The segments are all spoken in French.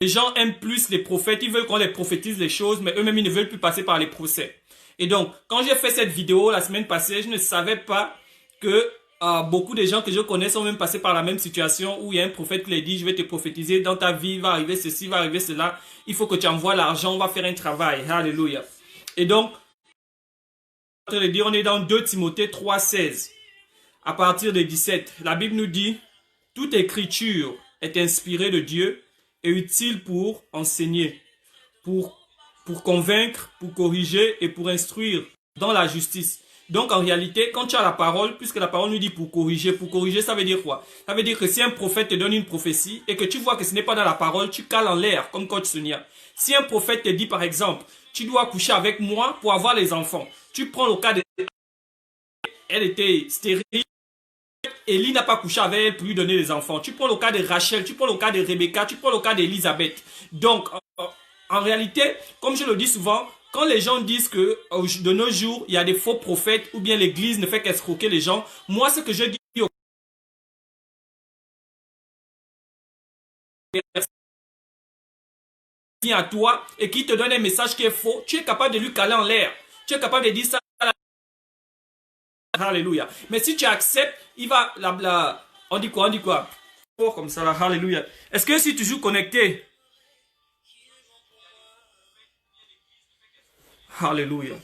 Les gens aiment plus les prophètes, ils veulent qu'on les prophétise les choses, mais eux-mêmes, ils ne veulent plus passer par les procès. Et donc, quand j'ai fait cette vidéo la semaine passée, je ne savais pas que beaucoup de gens que je connais sont même passés par la même situation où il y a un prophète qui leur dit, je vais te prophétiser dans ta vie, il va arriver ceci, il va arriver cela, il faut que tu envoies l'argent, on va faire un travail. Alléluia. Et donc, on est dans 2 Timothée 3,16. À partir de 17, la Bible nous dit, toute écriture est inspirée de Dieu et utile pour enseigner, pour convaincre, pour corriger et pour instruire dans la justice. Donc en réalité, quand tu as la parole, puisque la parole nous dit pour corriger ça veut dire quoi? Ça veut dire que si un prophète te donne une prophétie et que tu vois que ce n'est pas dans la parole, tu cales en l'air comme coach Sonia. Si un prophète te dit par exemple, tu dois coucher avec moi pour avoir les enfants, tu prends le cas de... Elle était stérile, Élie n'a pas couché avec elle pour lui donner les enfants. Tu prends le cas de Rachel, tu prends le cas de Rebecca, tu prends le cas d'Élisabeth. Donc, en réalité, comme je le dis souvent, quand les gens disent que de nos jours, il y a des faux prophètes ou bien l'église ne fait qu'escroquer les gens, moi, ce que je dis aux personnes qui viennent à toi et qui te donne un message qui est faux, tu es capable de lui caler en l'air. Tu es capable de dire ça. Alléluia. Mais si tu acceptes, il va... on dit quoi? On dit quoi? Oh, comme ça là. Alléluia. Est-ce que si tu joues connecté? Alléluia.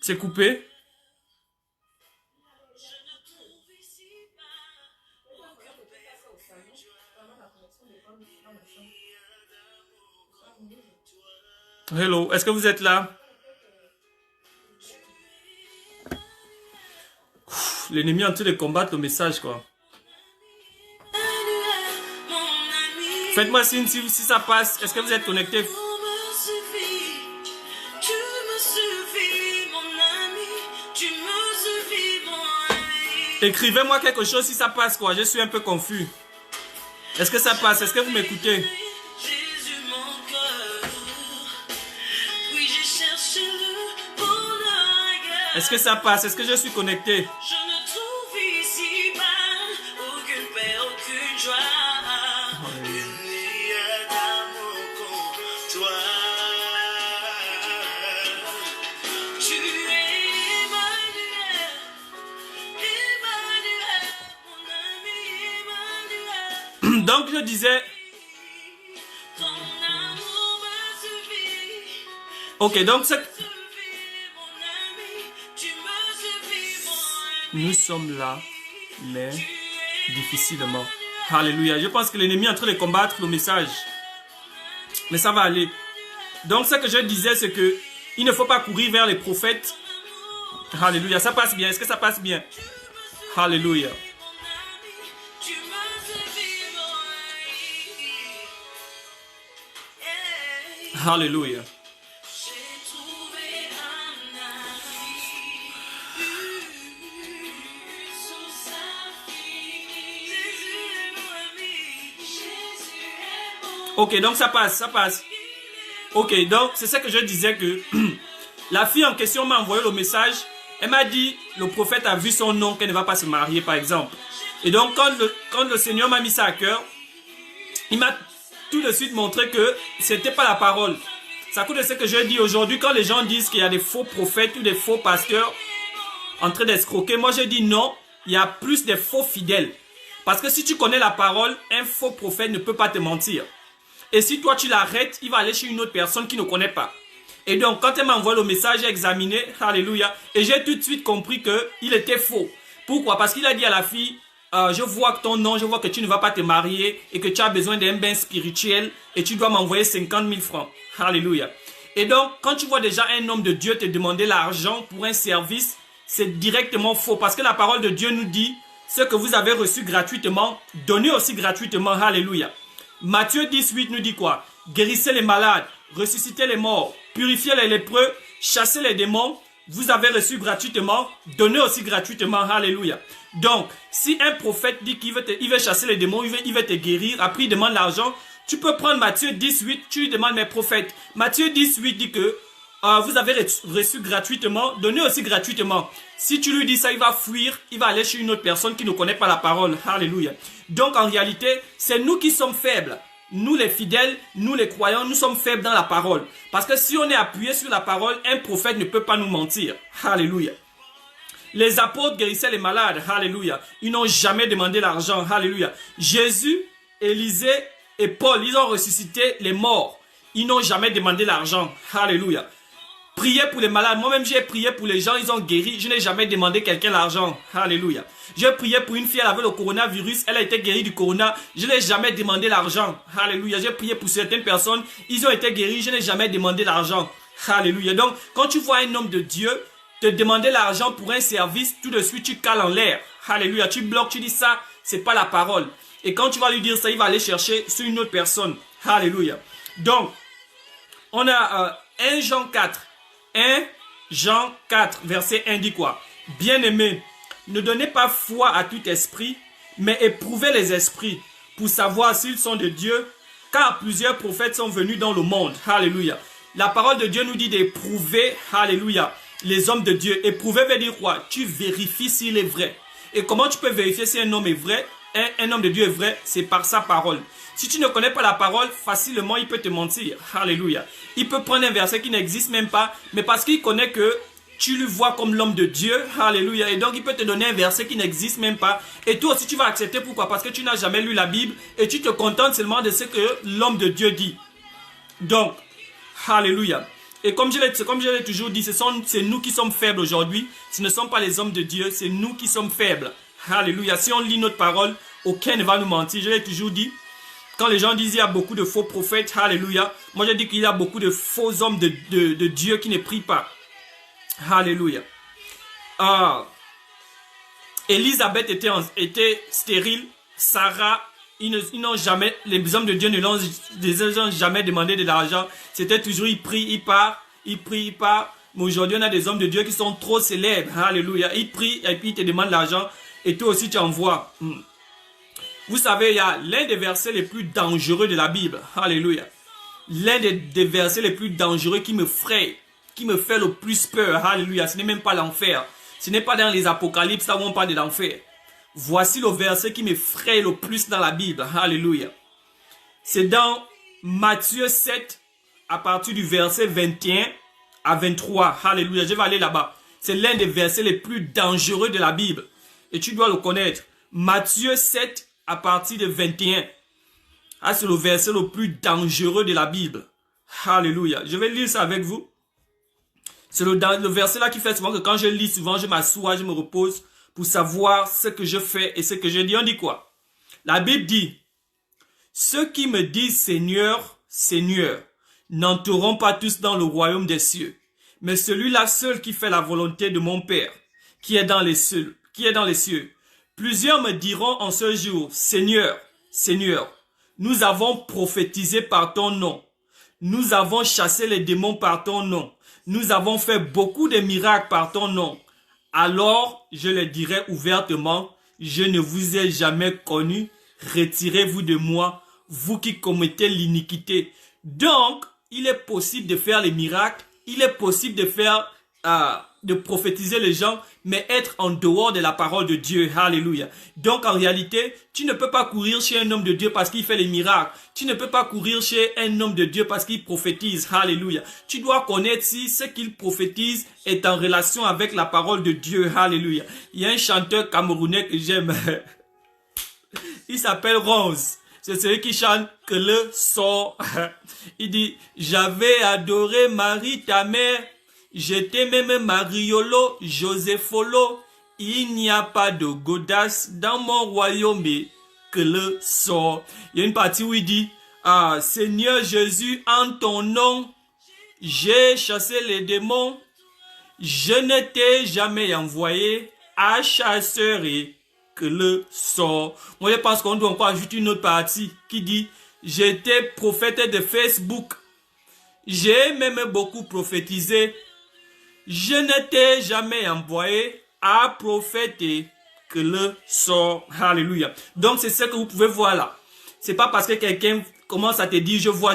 C'est coupé. Hello, est-ce que vous êtes là? L'ennemi est en train de combattre le message, quoi. Faites-moi signe si ça passe. Est-ce que vous êtes connecté? Écrivez-moi quelque chose si ça passe, quoi. Je suis un peu confus. Est-ce que ça passe? Est-ce que vous m'écoutez? Est-ce que ça passe? Est-ce que je suis connecté? Donc je disais... Ok, donc c'est... Nous sommes là, mais difficilement. Alléluia. Je pense que l'ennemi est en train de combattre le message. Mais ça va aller. Donc ce que je disais, c'est que il ne faut pas courir vers les prophètes. Alléluia. Ça passe bien. Est-ce que ça passe bien? Alléluia. Alléluia. Ok, donc ça passe, ça passe. Ok, donc c'est ça que je disais que la fille en question m'a envoyé le message. Elle m'a dit, le prophète a vu son nom qu'elle ne va pas se marier, par exemple. Et donc, quand le Seigneur m'a mis ça à cœur, il m'a tout de suite montré que c'était pas la parole. Ça coûte de ce que je dis aujourd'hui, quand les gens disent qu'il y a des faux prophètes ou des faux pasteurs en train d'escroquer, moi je dis non, il y a plus de faux fidèles. Parce que si tu connais la parole, un faux prophète ne peut pas te mentir. Et si toi tu l'arrêtes, il va aller chez une autre personne qui ne connaît pas. Et donc quand elle m'a envoyé le message, j'ai examiné, alléluia, et j'ai tout de suite compris qu'il était faux. Pourquoi? Parce qu'il a dit à la fille, je vois que ton nom, je vois que tu ne vas pas te marier et que tu as besoin d'un bain spirituel et tu dois m'envoyer 50 000 francs. Alléluia. Et donc, quand tu vois déjà un homme de Dieu te demander l'argent pour un service, c'est directement faux. Parce que la parole de Dieu nous dit, ce que vous avez reçu gratuitement, donnez aussi gratuitement. Alléluia. Matthieu 18 nous dit quoi? Guérissez les malades, ressuscitez les morts, purifiez les lépreux, chassez les démons. Vous avez reçu gratuitement, donnez aussi gratuitement. Alléluia. Donc, si un prophète dit qu'il veut chasser les démons, il veut te guérir, après il demande l'argent, tu peux prendre Matthieu 18, tu lui demandes mes prophètes. Matthieu 18 dit que vous avez reçu gratuitement, donnez aussi gratuitement. Si tu lui dis ça, il va fuir, il va aller chez une autre personne qui ne connaît pas la parole. Alléluia. Donc en réalité, c'est nous qui sommes faibles. Nous les fidèles, nous les croyants, nous sommes faibles dans la parole. Parce que si on est appuyé sur la parole, un prophète ne peut pas nous mentir. Alléluia. Les apôtres guérissaient les malades. Alléluia. Ils n'ont jamais demandé l'argent. Alléluia. Jésus, Élisée et Paul, ils ont ressuscité les morts. Ils n'ont jamais demandé l'argent. Alléluia. Priez pour les malades. Moi-même, j'ai prié pour les gens, ils ont guéri. Je n'ai jamais demandé quelqu'un l'argent. Alléluia. J'ai prié pour une fille, elle avait le coronavirus. Elle a été guérie du corona. Je n'ai jamais demandé l'argent. Alléluia. J'ai prié pour certaines personnes. Ils ont été guéris. Je n'ai jamais demandé l'argent. Alléluia. Donc, quand tu vois un homme de Dieu te demander l'argent pour un service, tout de suite, tu cales en l'air. Alléluia. Tu bloques, tu dis ça, c'est pas la parole. Et quand tu vas lui dire ça, il va aller chercher sur une autre personne. Alléluia. Donc, on a 1 Jean 4. 1 Jean 4, verset 1 dit quoi? Bien-aimés, ne donnez pas foi à tout esprit, mais éprouvez les esprits pour savoir s'ils sont de Dieu, car plusieurs prophètes sont venus dans le monde. Alléluia. La parole de Dieu nous dit d'éprouver, alléluia, les hommes de Dieu. Éprouver veut dire quoi? Tu vérifies s'il est vrai. Et comment tu peux vérifier si un homme est vrai? Un homme de Dieu est vrai, c'est par sa parole. Si tu ne connais pas la parole, facilement il peut te mentir. Alléluia. Il peut prendre un verset qui n'existe même pas, mais parce qu'il connaît que tu le vois comme l'homme de Dieu. Alléluia. Et donc il peut te donner un verset qui n'existe même pas. Et toi aussi tu vas accepter. Pourquoi? Parce que tu n'as jamais lu la Bible et tu te contentes seulement de ce que l'homme de Dieu dit. Donc, alléluia. Et comme je l'ai toujours dit, c'est nous qui sommes faibles aujourd'hui. Ce ne sont pas les hommes de Dieu, c'est nous qui sommes faibles. Alléluia. Si on lit notre parole, aucun ne va nous mentir. Je l'ai toujours dit. Quand les gens disent qu'il y a beaucoup de faux prophètes, alléluia. Moi je dis qu'il y a beaucoup de faux hommes de Dieu qui ne prient pas. Alléluia. Élisabeth était stérile. Sarah, ils n'ont jamais, les hommes de Dieu ne l'ont jamais demandé de l'argent. C'était toujours, ils prient, ils partent, ils prient, ils partent. Mais aujourd'hui, on a des hommes de Dieu qui sont trop célèbres. Alléluia. Ils prient et puis ils te demandent l'argent. Et toi aussi, tu envoies. Vous savez, il y a l'un des versets les plus dangereux de la Bible. Alléluia. L'un des versets les plus dangereux qui me fraye, qui me fait le plus peur. Alléluia. Ce n'est même pas l'enfer. Ce n'est pas dans les apocalypses là où on parle de l'enfer. Voici le verset qui me fraye le plus dans la Bible. Alléluia. C'est dans Matthieu 7, à partir du verset 21 à 23. Alléluia. Je vais aller là-bas. C'est l'un des versets les plus dangereux de la Bible. Et tu dois le connaître. Matthieu 7, à partir de 21. Ah, c'est le verset le plus dangereux de la Bible. Alléluia. Je vais lire ça avec vous. C'est le verset là qui fait souvent que quand je lis souvent, je m'assois, je me repose pour savoir ce que je fais et ce que je dis. On dit quoi? La Bible dit, ceux qui me disent Seigneur, Seigneur, n'entreront pas tous dans le royaume des cieux, mais celui-là seul qui fait la volonté de mon Père, qui est dans les cieux. Plusieurs me diront en ce jour, Seigneur, Seigneur, nous avons prophétisé par ton nom. Nous avons chassé les démons par ton nom. Nous avons fait beaucoup de miracles par ton nom. Alors, je les dirai ouvertement, je ne vous ai jamais connu. Retirez-vous de moi, vous qui commettez l'iniquité. Donc, il est possible de faire les miracles. Il est possible de faire, de prophétiser les gens, mais être en dehors de la parole de Dieu. Alléluia. Donc, en réalité, tu ne peux pas courir chez un homme de Dieu parce qu'il fait les miracles. Tu ne peux pas courir chez un homme de Dieu parce qu'il prophétise. Alléluia. Tu dois connaître si ce qu'il prophétise est en relation avec la parole de Dieu. Alléluia. Il y a un chanteur camerounais que j'aime. Il s'appelle Rose. C'est celui qui chante que le sort. Il dit, j'avais adoré Marie, ta mère. J'étais même Mariolo, Josépholo. Il n'y a pas de godasse dans mon royaume que le sort. Il y a une partie où il dit, Seigneur Jésus, en ton nom, j'ai chassé les démons. Je ne t'ai jamais envoyé à chasser que le sort. Moi, je pense qu'on doit encore ajouter une autre partie qui dit, j'étais prophète de Facebook. J'ai même beaucoup prophétisé. Je n'étais jamais envoyé à prophéter que le sort. Alléluia. Donc, c'est ce que vous pouvez voir là. C'est pas parce que quelqu'un commence à te dire, je vois,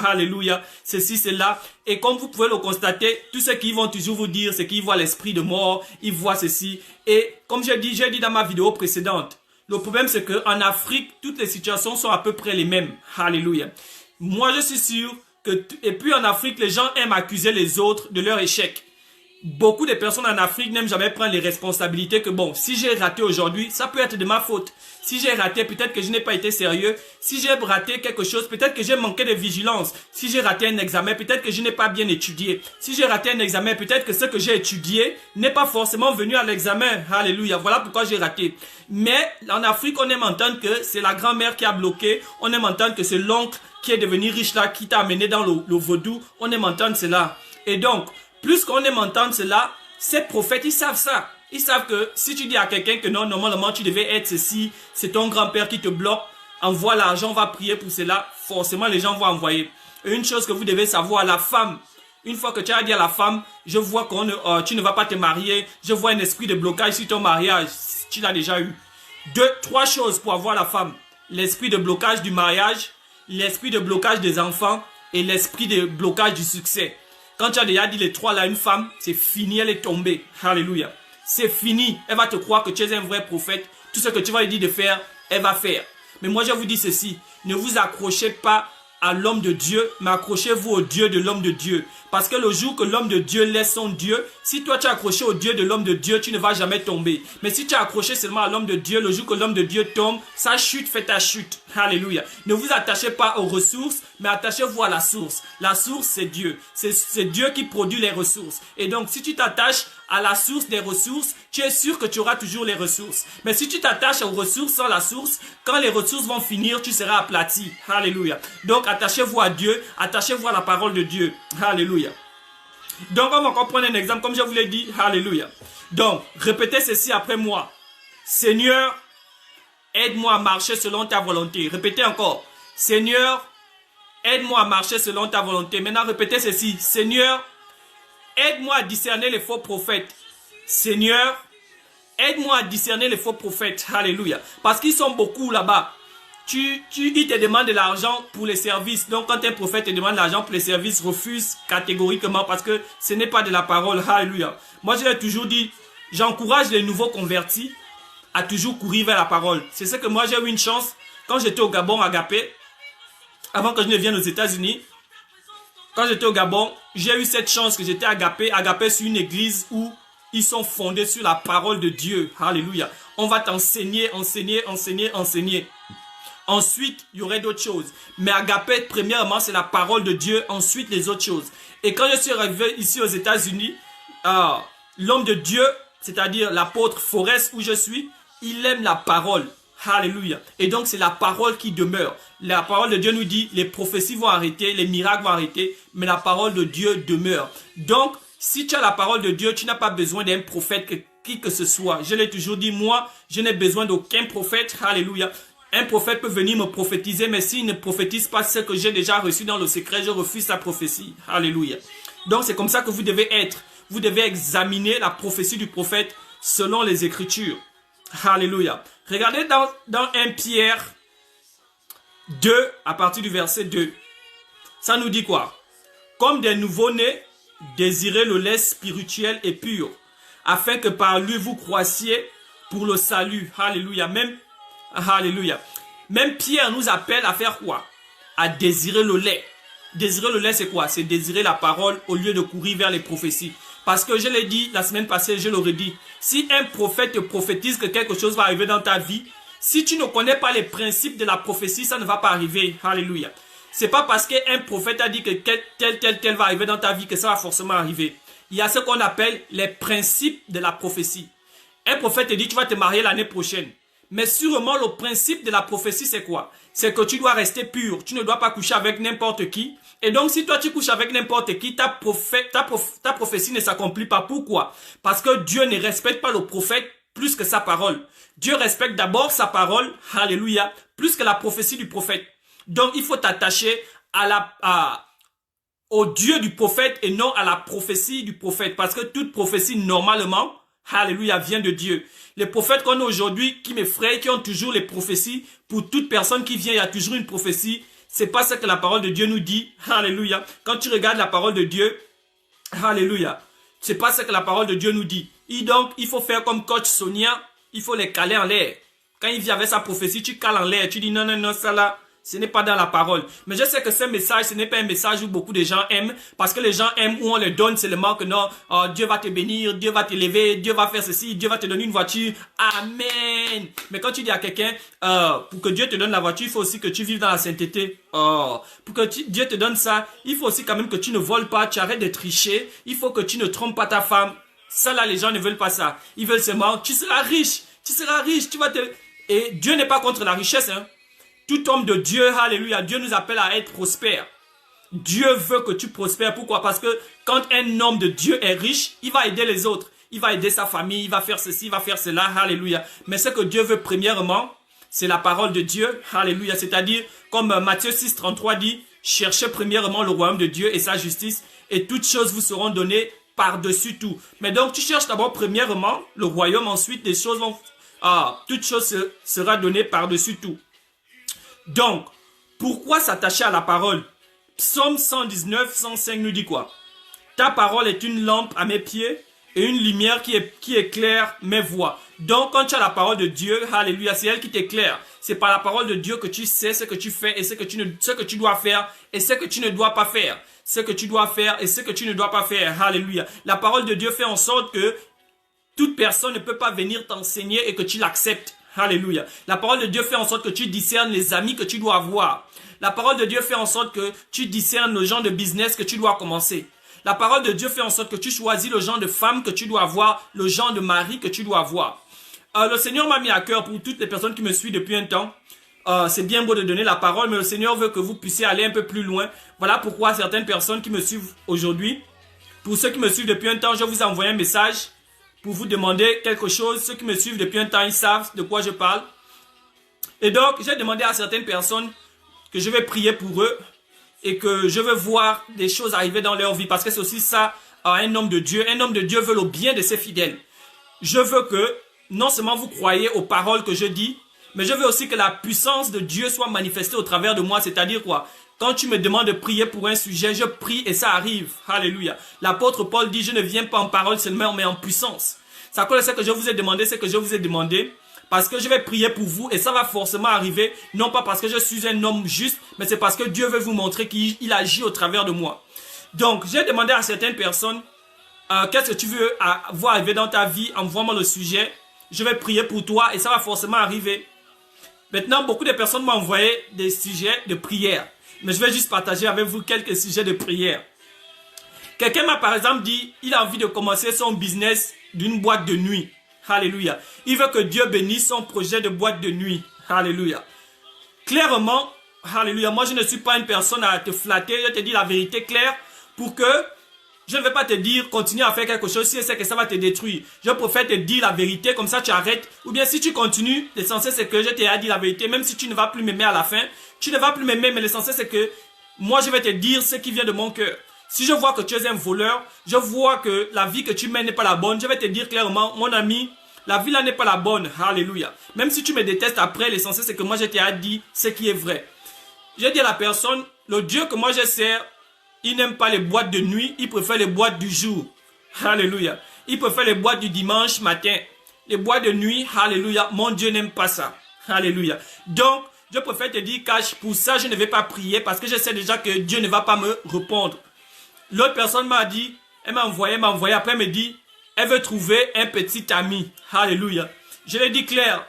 alléluia, ceci, cela. Et comme vous pouvez le constater, tous ceux qui vont toujours vous dire, c'est qu'ils voient l'esprit de mort, ils voient ceci. Et comme j'ai dit dans ma vidéo précédente, le problème c'est qu'en Afrique, toutes les situations sont à peu près les mêmes. Alléluia. Moi, je suis sûr que, et puis en Afrique, les gens aiment accuser les autres de leur échec. Beaucoup de personnes en Afrique n'aiment jamais prendre les responsabilités que bon, si j'ai raté aujourd'hui, ça peut être de ma faute. Si j'ai raté, peut-être que je n'ai pas été sérieux. Si j'ai raté quelque chose, peut-être que j'ai manqué de vigilance. Si j'ai raté un examen, peut-être que je n'ai pas bien étudié. Si j'ai raté un examen, peut-être que ce que j'ai étudié n'est pas forcément venu à l'examen. Alléluia. Voilà pourquoi j'ai raté. Mais en Afrique, on aime entendre que c'est la grand-mère qui a bloqué. On aime entendre que c'est l'oncle qui est devenu riche là, qui t'a amené dans le vaudou. On aime entendre cela. Et donc, plus qu'on aime entendre cela, ces prophètes, ils savent ça. Ils savent que si tu dis à quelqu'un que non, normalement tu devais être ceci, c'est ton grand-père qui te bloque, envoie l'argent, on va prier pour cela, forcément les gens vont envoyer. Et une chose que vous devez savoir, la femme, une fois que tu as dit à la femme, je vois que tu ne vas pas te marier, je vois un esprit de blocage sur ton mariage, tu l'as déjà eu. Trois choses pour avoir la femme. L'esprit de blocage du mariage, l'esprit de blocage des enfants et l'esprit de blocage du succès. Quand tu as déjà dit les trois là, une femme, c'est fini, elle est tombée. Alléluia. C'est fini. Elle va te croire que tu es un vrai prophète. Tout ce que tu vas lui dire de faire, elle va faire. Mais moi, je vous dis ceci. Ne vous accrochez pas à l'homme de Dieu, mais accrochez-vous au Dieu de l'homme de Dieu. Parce que le jour que l'homme de Dieu laisse son Dieu, si toi tu es accroché au Dieu de l'homme de Dieu, tu ne vas jamais tomber. Mais si tu es accroché seulement à l'homme de Dieu, le jour que l'homme de Dieu tombe, sa chute fait ta chute. Alléluia. Ne vous attachez pas aux ressources, mais attachez-vous à la source. La source, c'est Dieu. C'est Dieu qui produit les ressources. Et donc, si tu t'attaches à la source des ressources, tu es sûr que tu auras toujours les ressources. Mais si tu t'attaches aux ressources sans la source, quand les ressources vont finir, tu seras aplati. Alléluia. Donc, attachez-vous à Dieu, attachez-vous à la parole de Dieu. Alléluia. Donc, on va encore prendre un exemple, comme je vous l'ai dit. Alléluia. Donc, répétez ceci après moi. Seigneur, aide-moi à marcher selon ta volonté. Répétez encore. Seigneur, aide-moi à marcher selon ta volonté. Maintenant, répétez ceci. Seigneur, aide-moi à discerner les faux prophètes. Seigneur, aide-moi à discerner les faux prophètes. Alléluia. Parce qu'ils sont beaucoup là-bas. Ils te demandent de l'argent pour les services. Donc, quand un prophète te demande de l'argent pour les services, refuse catégoriquement parce que ce n'est pas de la parole. Alléluia. Moi, je l'ai toujours dit, j'encourage les nouveaux convertis à toujours courir vers la parole. C'est ce que moi, j'ai eu une chance quand j'étais au Gabon, à Agapé, avant que je ne vienne aux États-Unis. Quand j'étais au Gabon, j'ai eu cette chance que j'étais à Agapé. Agapé, c'est une église où ils sont fondés sur la parole de Dieu. Alléluia. On va t'enseigner, enseigner. Ensuite, il y aurait d'autres choses. Mais Agapé, premièrement, c'est la parole de Dieu. Ensuite, les autres choses. Et quand je suis arrivé ici aux États-Unis, l'homme de Dieu, c'est-à-dire l'apôtre Forrest où je suis, il aime la parole. Alléluia. Et donc, c'est la parole qui demeure. La parole de Dieu nous dit, les prophéties vont arrêter, les miracles vont arrêter, mais la parole de Dieu demeure. Donc, si tu as la parole de Dieu, tu n'as pas besoin d'un prophète, qui que ce soit. Je l'ai toujours dit, moi, je n'ai besoin d'aucun prophète. Alléluia. Un prophète peut venir me prophétiser, mais s'il ne prophétise pas ce que j'ai déjà reçu dans le secret, je refuse sa prophétie. Alléluia. Donc, c'est comme ça que vous devez être. Vous devez examiner la prophétie du prophète selon les Écritures. Alléluia. Regardez dans 1 Pierre 2, à partir du verset 2. Ça nous dit quoi? Comme des nouveaux-nés, désirez le lait spirituel et pur, afin que par lui vous croissiez pour le salut. Alléluia. Alléluia. Même Pierre nous appelle à faire quoi? À désirer le lait. Désirer le lait, c'est quoi? C'est désirer la parole au lieu de courir vers les prophéties. Parce que je l'ai dit la semaine passée, je l'aurais dit. Si un prophète te prophétise que quelque chose va arriver dans ta vie, si tu ne connais pas les principes de la prophétie, ça ne va pas arriver. Alléluia. C'est pas parce qu'un prophète a dit que tel va arriver dans ta vie que ça va forcément arriver. Il y a ce qu'on appelle les principes de la prophétie. Un prophète te dit tu vas te marier l'année prochaine. Mais sûrement le principe de la prophétie c'est quoi? C'est que tu dois rester pur. Tu ne dois pas coucher avec n'importe qui. Et donc si toi tu couches avec n'importe qui, ta prophétie ne s'accomplit pas. Pourquoi? Parce que Dieu ne respecte pas le prophète plus que sa parole. Dieu respecte d'abord sa parole, alléluia, plus que la prophétie du prophète. Donc, il faut t'attacher au Dieu du prophète et non à la prophétie du prophète. Parce que toute prophétie, normalement, alléluia, vient de Dieu. Les prophètes qu'on a aujourd'hui, qui m'effraient, qui ont toujours les prophéties, pour toute personne qui vient, il y a toujours une prophétie. C'est pas ce que la parole de Dieu nous dit. Alléluia. Quand tu regardes la parole de Dieu, alléluia, c'est pas ce que la parole de Dieu nous dit. Et donc, il faut faire comme coach Sonia, il faut les caler en l'air. Quand il vient avec sa prophétie, tu cales en l'air, tu dis non, non, non, ça là, ce n'est pas dans la parole. Mais je sais que ce message, ce n'est pas un message où beaucoup de gens aiment, parce que les gens aiment où on les donne seulement que non, Dieu va te bénir, Dieu va t'élever, Dieu va faire ceci, Dieu va te donner une voiture. Amen. Mais quand tu dis à quelqu'un, pour que Dieu te donne la voiture, il faut aussi que tu vives dans la sainteté. Pour que Dieu te donne ça, il faut aussi quand même que tu ne voles pas, tu arrêtes de tricher, il faut que tu ne trompes pas ta femme. Ça là, les gens ne veulent pas ça. Ils veulent seulement, tu seras riche, tu vas te... Et Dieu n'est pas contre la richesse, hein. Tout homme de Dieu, alléluia, Dieu nous appelle à être prospère. Dieu veut que tu prospères. Pourquoi? Parce que quand un homme de Dieu est riche, il va aider les autres. Il va aider sa famille, il va faire ceci, il va faire cela, alléluia. Mais ce que Dieu veut premièrement, c'est la parole de Dieu, alléluia. C'est-à-dire, comme Matthieu 6, 33 dit, cherchez premièrement le royaume de Dieu et sa justice, et toutes choses vous seront données par-dessus tout. Mais donc, tu cherches d'abord premièrement le royaume, ensuite les choses vont... toute chose sera donnée par-dessus tout. Donc, pourquoi s'attacher à la parole? Psaume 119, 105 nous dit quoi? Ta parole est une lampe à mes pieds et une lumière qui éclaire mes voies. Donc, quand tu as la parole de Dieu, alléluia, c'est elle qui t'éclaire. C'est par la parole de Dieu que tu sais ce que tu fais et ce que tu dois faire et ce que tu ne dois pas faire. Ce que tu dois faire et ce que tu ne dois pas faire. Alléluia. La parole de Dieu fait en sorte que toute personne ne peut pas venir t'enseigner et que tu l'acceptes. Alléluia. La parole de Dieu fait en sorte que tu discernes les amis que tu dois avoir. La parole de Dieu fait en sorte que tu discernes le genre de business que tu dois commencer. La parole de Dieu fait en sorte que tu choisis le genre de femme que tu dois avoir, le genre de mari que tu dois avoir. Le Seigneur m'a mis à cœur pour toutes les personnes qui me suivent depuis un temps. C'est bien beau de donner la parole, mais le Seigneur veut que vous puissiez aller un peu plus loin. Voilà pourquoi certaines personnes qui me suivent aujourd'hui, pour ceux qui me suivent depuis un temps, je vous ai envoyé un message pour vous demander quelque chose. Ceux qui me suivent depuis un temps, ils savent de quoi je parle. Et donc, j'ai demandé à certaines personnes que je vais prier pour eux et que je veux voir des choses arriver dans leur vie. Parce que c'est aussi ça, un homme de Dieu. Un homme de Dieu veut le bien de ses fidèles. Je veux que, non seulement vous croyez aux paroles que je dis, mais je veux aussi que la puissance de Dieu soit manifestée au travers de moi. C'est-à-dire quoi? Quand tu me demandes de prier pour un sujet, je prie et ça arrive. Alléluia. L'apôtre Paul dit, je ne viens pas en parole seulement, mais en puissance. Ça quoi, ce que je vous ai demandé, c'est que je vous ai demandé parce que je vais prier pour vous et ça va forcément arriver. Non pas parce que je suis un homme juste, mais c'est parce que Dieu veut vous montrer qu'il agit au travers de moi. Donc, j'ai demandé à certaines personnes, qu'est-ce que tu veux voir arriver dans ta vie? Envoie-moi le sujet. Je vais prier pour toi et ça va forcément arriver. Maintenant, beaucoup de personnes m'ont envoyé des sujets de prière. Mais je vais juste partager avec vous quelques sujets de prière. Quelqu'un m'a par exemple dit, il a envie de commencer son business d'une boîte de nuit. Alléluia. Il veut que Dieu bénisse son projet de boîte de nuit. Alléluia. Clairement, alléluia, moi je ne suis pas une personne à te flatter. Je te dis la vérité claire pour que je ne vais pas te dire continue à faire quelque chose si je sais que ça va te détruire. Je préfère te dire la vérité, comme ça tu arrêtes. Ou bien si tu continues, l'essentiel c'est que je t'ai dit la vérité, même si tu ne vas plus m'aimer à la fin. Tu ne vas plus m'aimer, mais l'essentiel c'est que moi je vais te dire ce qui vient de mon cœur. Si je vois que tu es un voleur, je vois que la vie que tu mènes n'est pas la bonne, je vais te dire clairement, mon ami, la vie là n'est pas la bonne. Alléluia. Même si tu me détestes après, l'essentiel c'est que moi je t'ai dit ce qui est vrai. J'ai dit à la personne, le Dieu que moi je sers, il n'aime pas les boîtes de nuit, il préfère les boîtes du jour. Alléluia. Il préfère les boîtes du dimanche matin. Les boîtes de nuit, alléluia, mon Dieu n'aime pas ça. Alléluia. Donc, je préfère te dire, Cash, pour ça, je ne vais pas prier parce que je sais déjà que Dieu ne va pas me répondre. L'autre personne m'a dit, elle m'a envoyé, après elle me dit, elle veut trouver un petit ami. Alléluia. Je l'ai dit clair,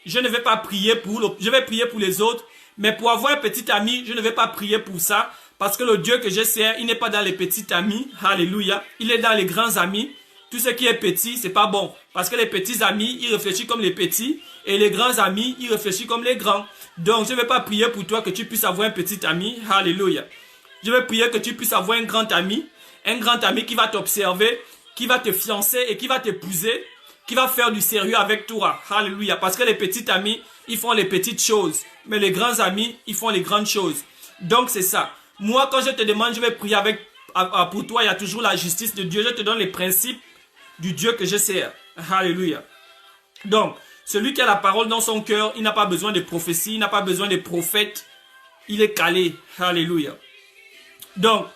je ne vais pas prier je vais prier pour les autres, mais pour avoir un petit ami, je ne vais pas prier pour ça parce que le Dieu que je sers, il n'est pas dans les petits amis. Alléluia. Il est dans les grands amis. Tout ce qui est petit, c'est pas bon. Parce que les petits amis, ils réfléchissent comme les petits. Et les grands amis, ils réfléchissent comme les grands. Donc, je ne vais pas prier pour toi que tu puisses avoir un petit ami. Alléluia. Je vais prier que tu puisses avoir un grand ami. Un grand ami qui va t'observer, qui va te fiancer et qui va t'épouser. qui va faire du sérieux avec toi. Alléluia. Parce que les petits amis, ils font les petites choses. Mais les grands amis, ils font les grandes choses. Donc c'est ça. Moi, quand je te demande, je vais prier pour toi, il y a toujours la justice de Dieu. Je te donne les principes du Dieu que je sers. Alléluia. Donc, celui qui a la parole dans son cœur, il n'a pas besoin de prophétie, il n'a pas besoin de prophète. Il est calé. Alléluia. Donc,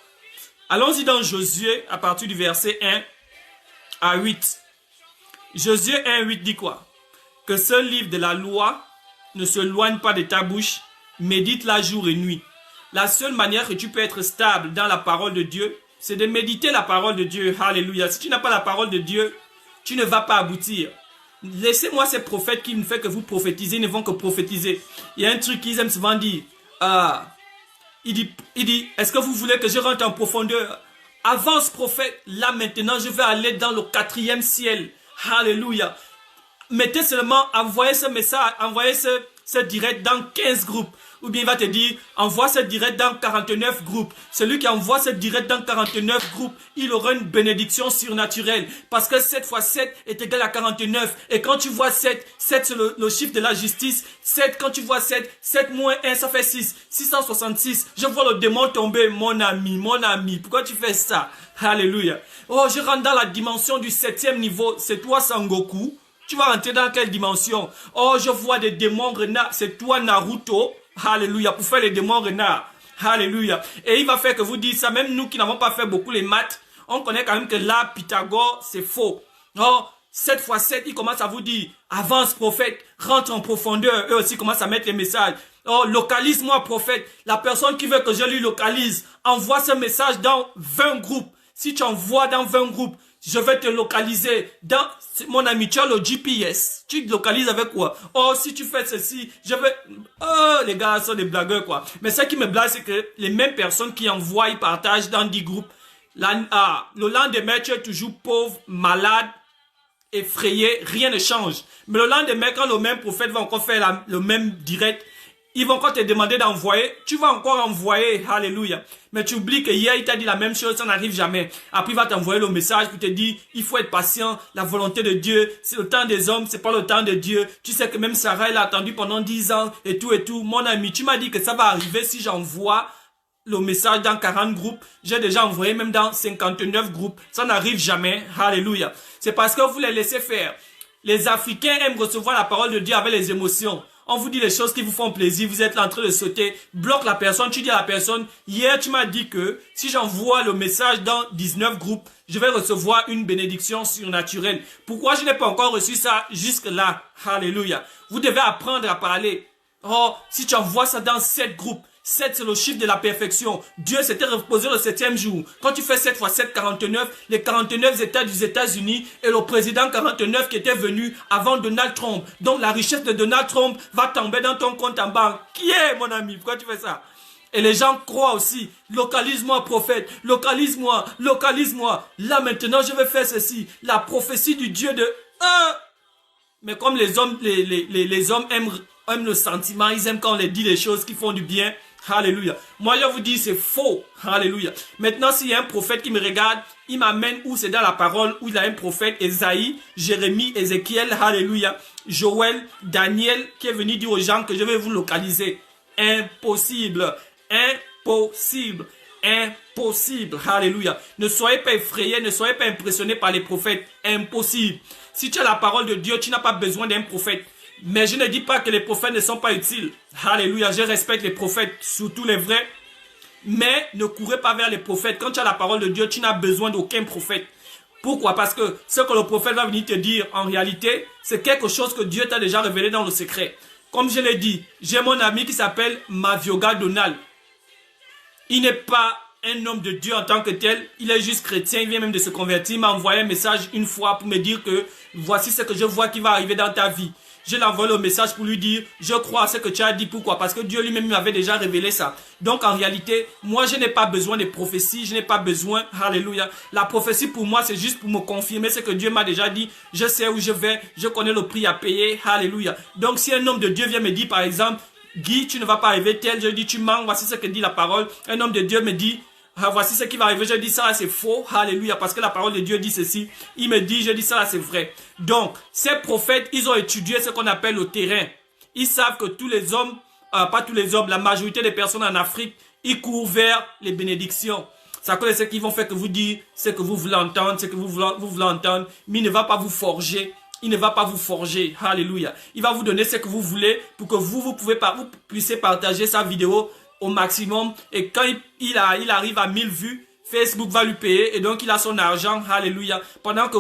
allons-y dans Josué à partir du verset 1 à 8. Josué 1, 8 dit quoi? Que ce livre de la loi ne se loigne pas de ta bouche, médite-la jour et nuit. La seule manière que tu peux être stable dans la parole de Dieu, c'est de méditer la parole de Dieu. Alléluia. Si tu n'as pas la parole de Dieu, tu ne vas pas aboutir. Laissez-moi ces prophètes qui ne font que vous prophétiser, ils ne vont que prophétiser. Il y a un truc qu'ils aiment souvent dire. Il dit, est-ce que vous voulez que je rentre en profondeur? Avance prophète, là maintenant je vais aller dans le 4e ciel. Alléluia. Mettez seulement, envoyez ce message, envoyez ce direct dans 15 groupes. Ou bien il va te dire, envoie ce direct dans 49 groupes. Celui qui envoie ce direct dans 49 groupes, il aura une bénédiction surnaturelle. Parce que 7 fois 7 est égal à 49. Et quand tu vois 7, 7 c'est le chiffre de la justice. 7, quand tu vois 7, 7 moins 1, ça fait 6. 666. Je vois le démon tomber, mon ami, mon ami. Pourquoi tu fais ça? Alléluia. Oh, je rentre dans la dimension du 7e niveau. C'est toi, Sangoku. Tu vas rentrer dans quelle dimension? Oh, je vois des démons renards. C'est toi, Naruto. Alléluia. Pour faire les démons renards. Alléluia. Et il va faire que vous dites ça. Même nous qui n'avons pas fait beaucoup les maths, on connaît quand même que là, Pythagore, c'est faux. Oh, 7 fois 7, il commence à vous dire, avance prophète, rentre en profondeur. Eux aussi commencent à mettre les messages. Oh, localise-moi prophète. La personne qui veut que je lui localise, envoie ce message dans 20 groupes. Si tu envoies dans 20 groupes, je vais te localiser dans, mon ami, tu as le GPS. Tu te localises avec quoi? Oh, si tu fais ceci, je vais, oh, les gars sont des blagueurs, quoi. Mais ce qui me blague, c'est que les mêmes personnes qui envoient, ils partagent dans 10 groupes. Le lendemain, tu es toujours pauvre, malade, effrayé, rien ne change. Mais le lendemain, quand le même prophète va encore faire le même direct, ils vont encore te demander d'envoyer. Tu vas encore envoyer. Alléluia. Mais tu oublies que hier, il t'a dit la même chose. Ça n'arrive jamais. Après, il va t'envoyer le message pour te dire, il faut être patient. La volonté de Dieu, c'est le temps des hommes. C'est pas le temps de Dieu. Tu sais que même Sarah, elle a attendu pendant 10 ans et tout et tout. Mon ami, tu m'as dit que ça va arriver si j'envoie le message dans 40 groupes. J'ai déjà envoyé même dans 59 groupes. Ça n'arrive jamais. Alléluia. C'est parce que vous les laissez faire. Les Africains aiment recevoir la parole de Dieu avec les émotions. On vous dit les choses qui vous font plaisir, vous êtes là en train de sauter, bloque la personne, tu dis à la personne, hier tu m'as dit que si j'envoie le message dans 19 groupes, je vais recevoir une bénédiction surnaturelle. Pourquoi je n'ai pas encore reçu ça jusque-là? Alléluia. Vous devez apprendre à parler. Oh, si tu envoies ça dans 7 groupes, 7 c'est le chiffre de la perfection. Dieu s'était reposé le 7e jour. Quand tu fais 7 fois 7, 49, les 49 États des États-Unis et le président 49 qui était venu avant Donald Trump. Donc la richesse de Donald Trump va tomber dans ton compte en banque. Qui est mon ami? Pourquoi tu fais ça? Et les gens croient aussi, localise-moi prophète, localise-moi, localise-moi. Là maintenant je vais faire ceci. La prophétie du Dieu de... Mais comme les hommes, les hommes aiment le sentiment, ils aiment quand on les dit les choses qui font du bien. Alléluia. Moi, je vous dis, c'est faux. Alléluia. Maintenant, s'il y a un prophète qui me regarde, il m'amène où c'est dans la parole, où il y a un prophète, Esaïe, Jérémie, Ézéchiel, Alléluia, Joël, Daniel, qui est venu dire aux gens que je vais vous localiser. Impossible. Impossible. Impossible. Alléluia. Ne soyez pas effrayés, ne soyez pas impressionnés par les prophètes. Impossible. Si tu as la parole de Dieu, tu n'as pas besoin d'un prophète. Mais je ne dis pas que les prophètes ne sont pas utiles. Alléluia, je respecte les prophètes, surtout les vrais. Mais ne courez pas vers les prophètes. Quand tu as la parole de Dieu, tu n'as besoin d'aucun prophète. Pourquoi? Parce que ce que le prophète va venir te dire, en réalité, c'est quelque chose que Dieu t'a déjà révélé dans le secret. Comme je l'ai dit, j'ai mon ami qui s'appelle Mavioga Donald. Il n'est pas un homme de Dieu en tant que tel. Il est juste chrétien, il vient même de se convertir. Il m'a envoyé un message une fois pour me dire que voici ce que je vois qui va arriver dans ta vie. Je lui envoie le message pour lui dire, je crois à ce que tu as dit. Pourquoi? Parce que Dieu lui-même m'avait déjà révélé ça. Donc en réalité, moi je n'ai pas besoin de prophétie, je n'ai pas besoin, alléluia. La prophétie pour moi c'est juste pour me confirmer ce que Dieu m'a déjà dit. Je sais où je vais, je connais le prix à payer, alléluia. Donc si un homme de Dieu vient me dire par exemple, Guy, tu ne vas pas arriver tel, je dis tu mens, voici ce que dit la parole. Un homme de Dieu me dit, Ah, voici ce qui va arriver, je dis ça là c'est faux, alléluia, parce que la parole de Dieu dit ceci, il me dit, je dis ça là c'est vrai. Donc, ces prophètes, ils ont étudié ce qu'on appelle le terrain. Ils savent que tous les hommes, pas tous les hommes, la majorité des personnes en Afrique, ils courent vers les bénédictions. Ça connaît ce qu'ils vont faire que vous dire, ce que vous voulez entendre, ce que vous voulez entendre, mais il ne va pas vous forger. Il ne va pas vous forger, alléluia. Il va vous donner ce que vous voulez pour que vous puissiez partager sa vidéo au maximum. Et quand il arrive à 1000 vues, Facebook va lui payer et donc il a son argent, alléluia. Pendant que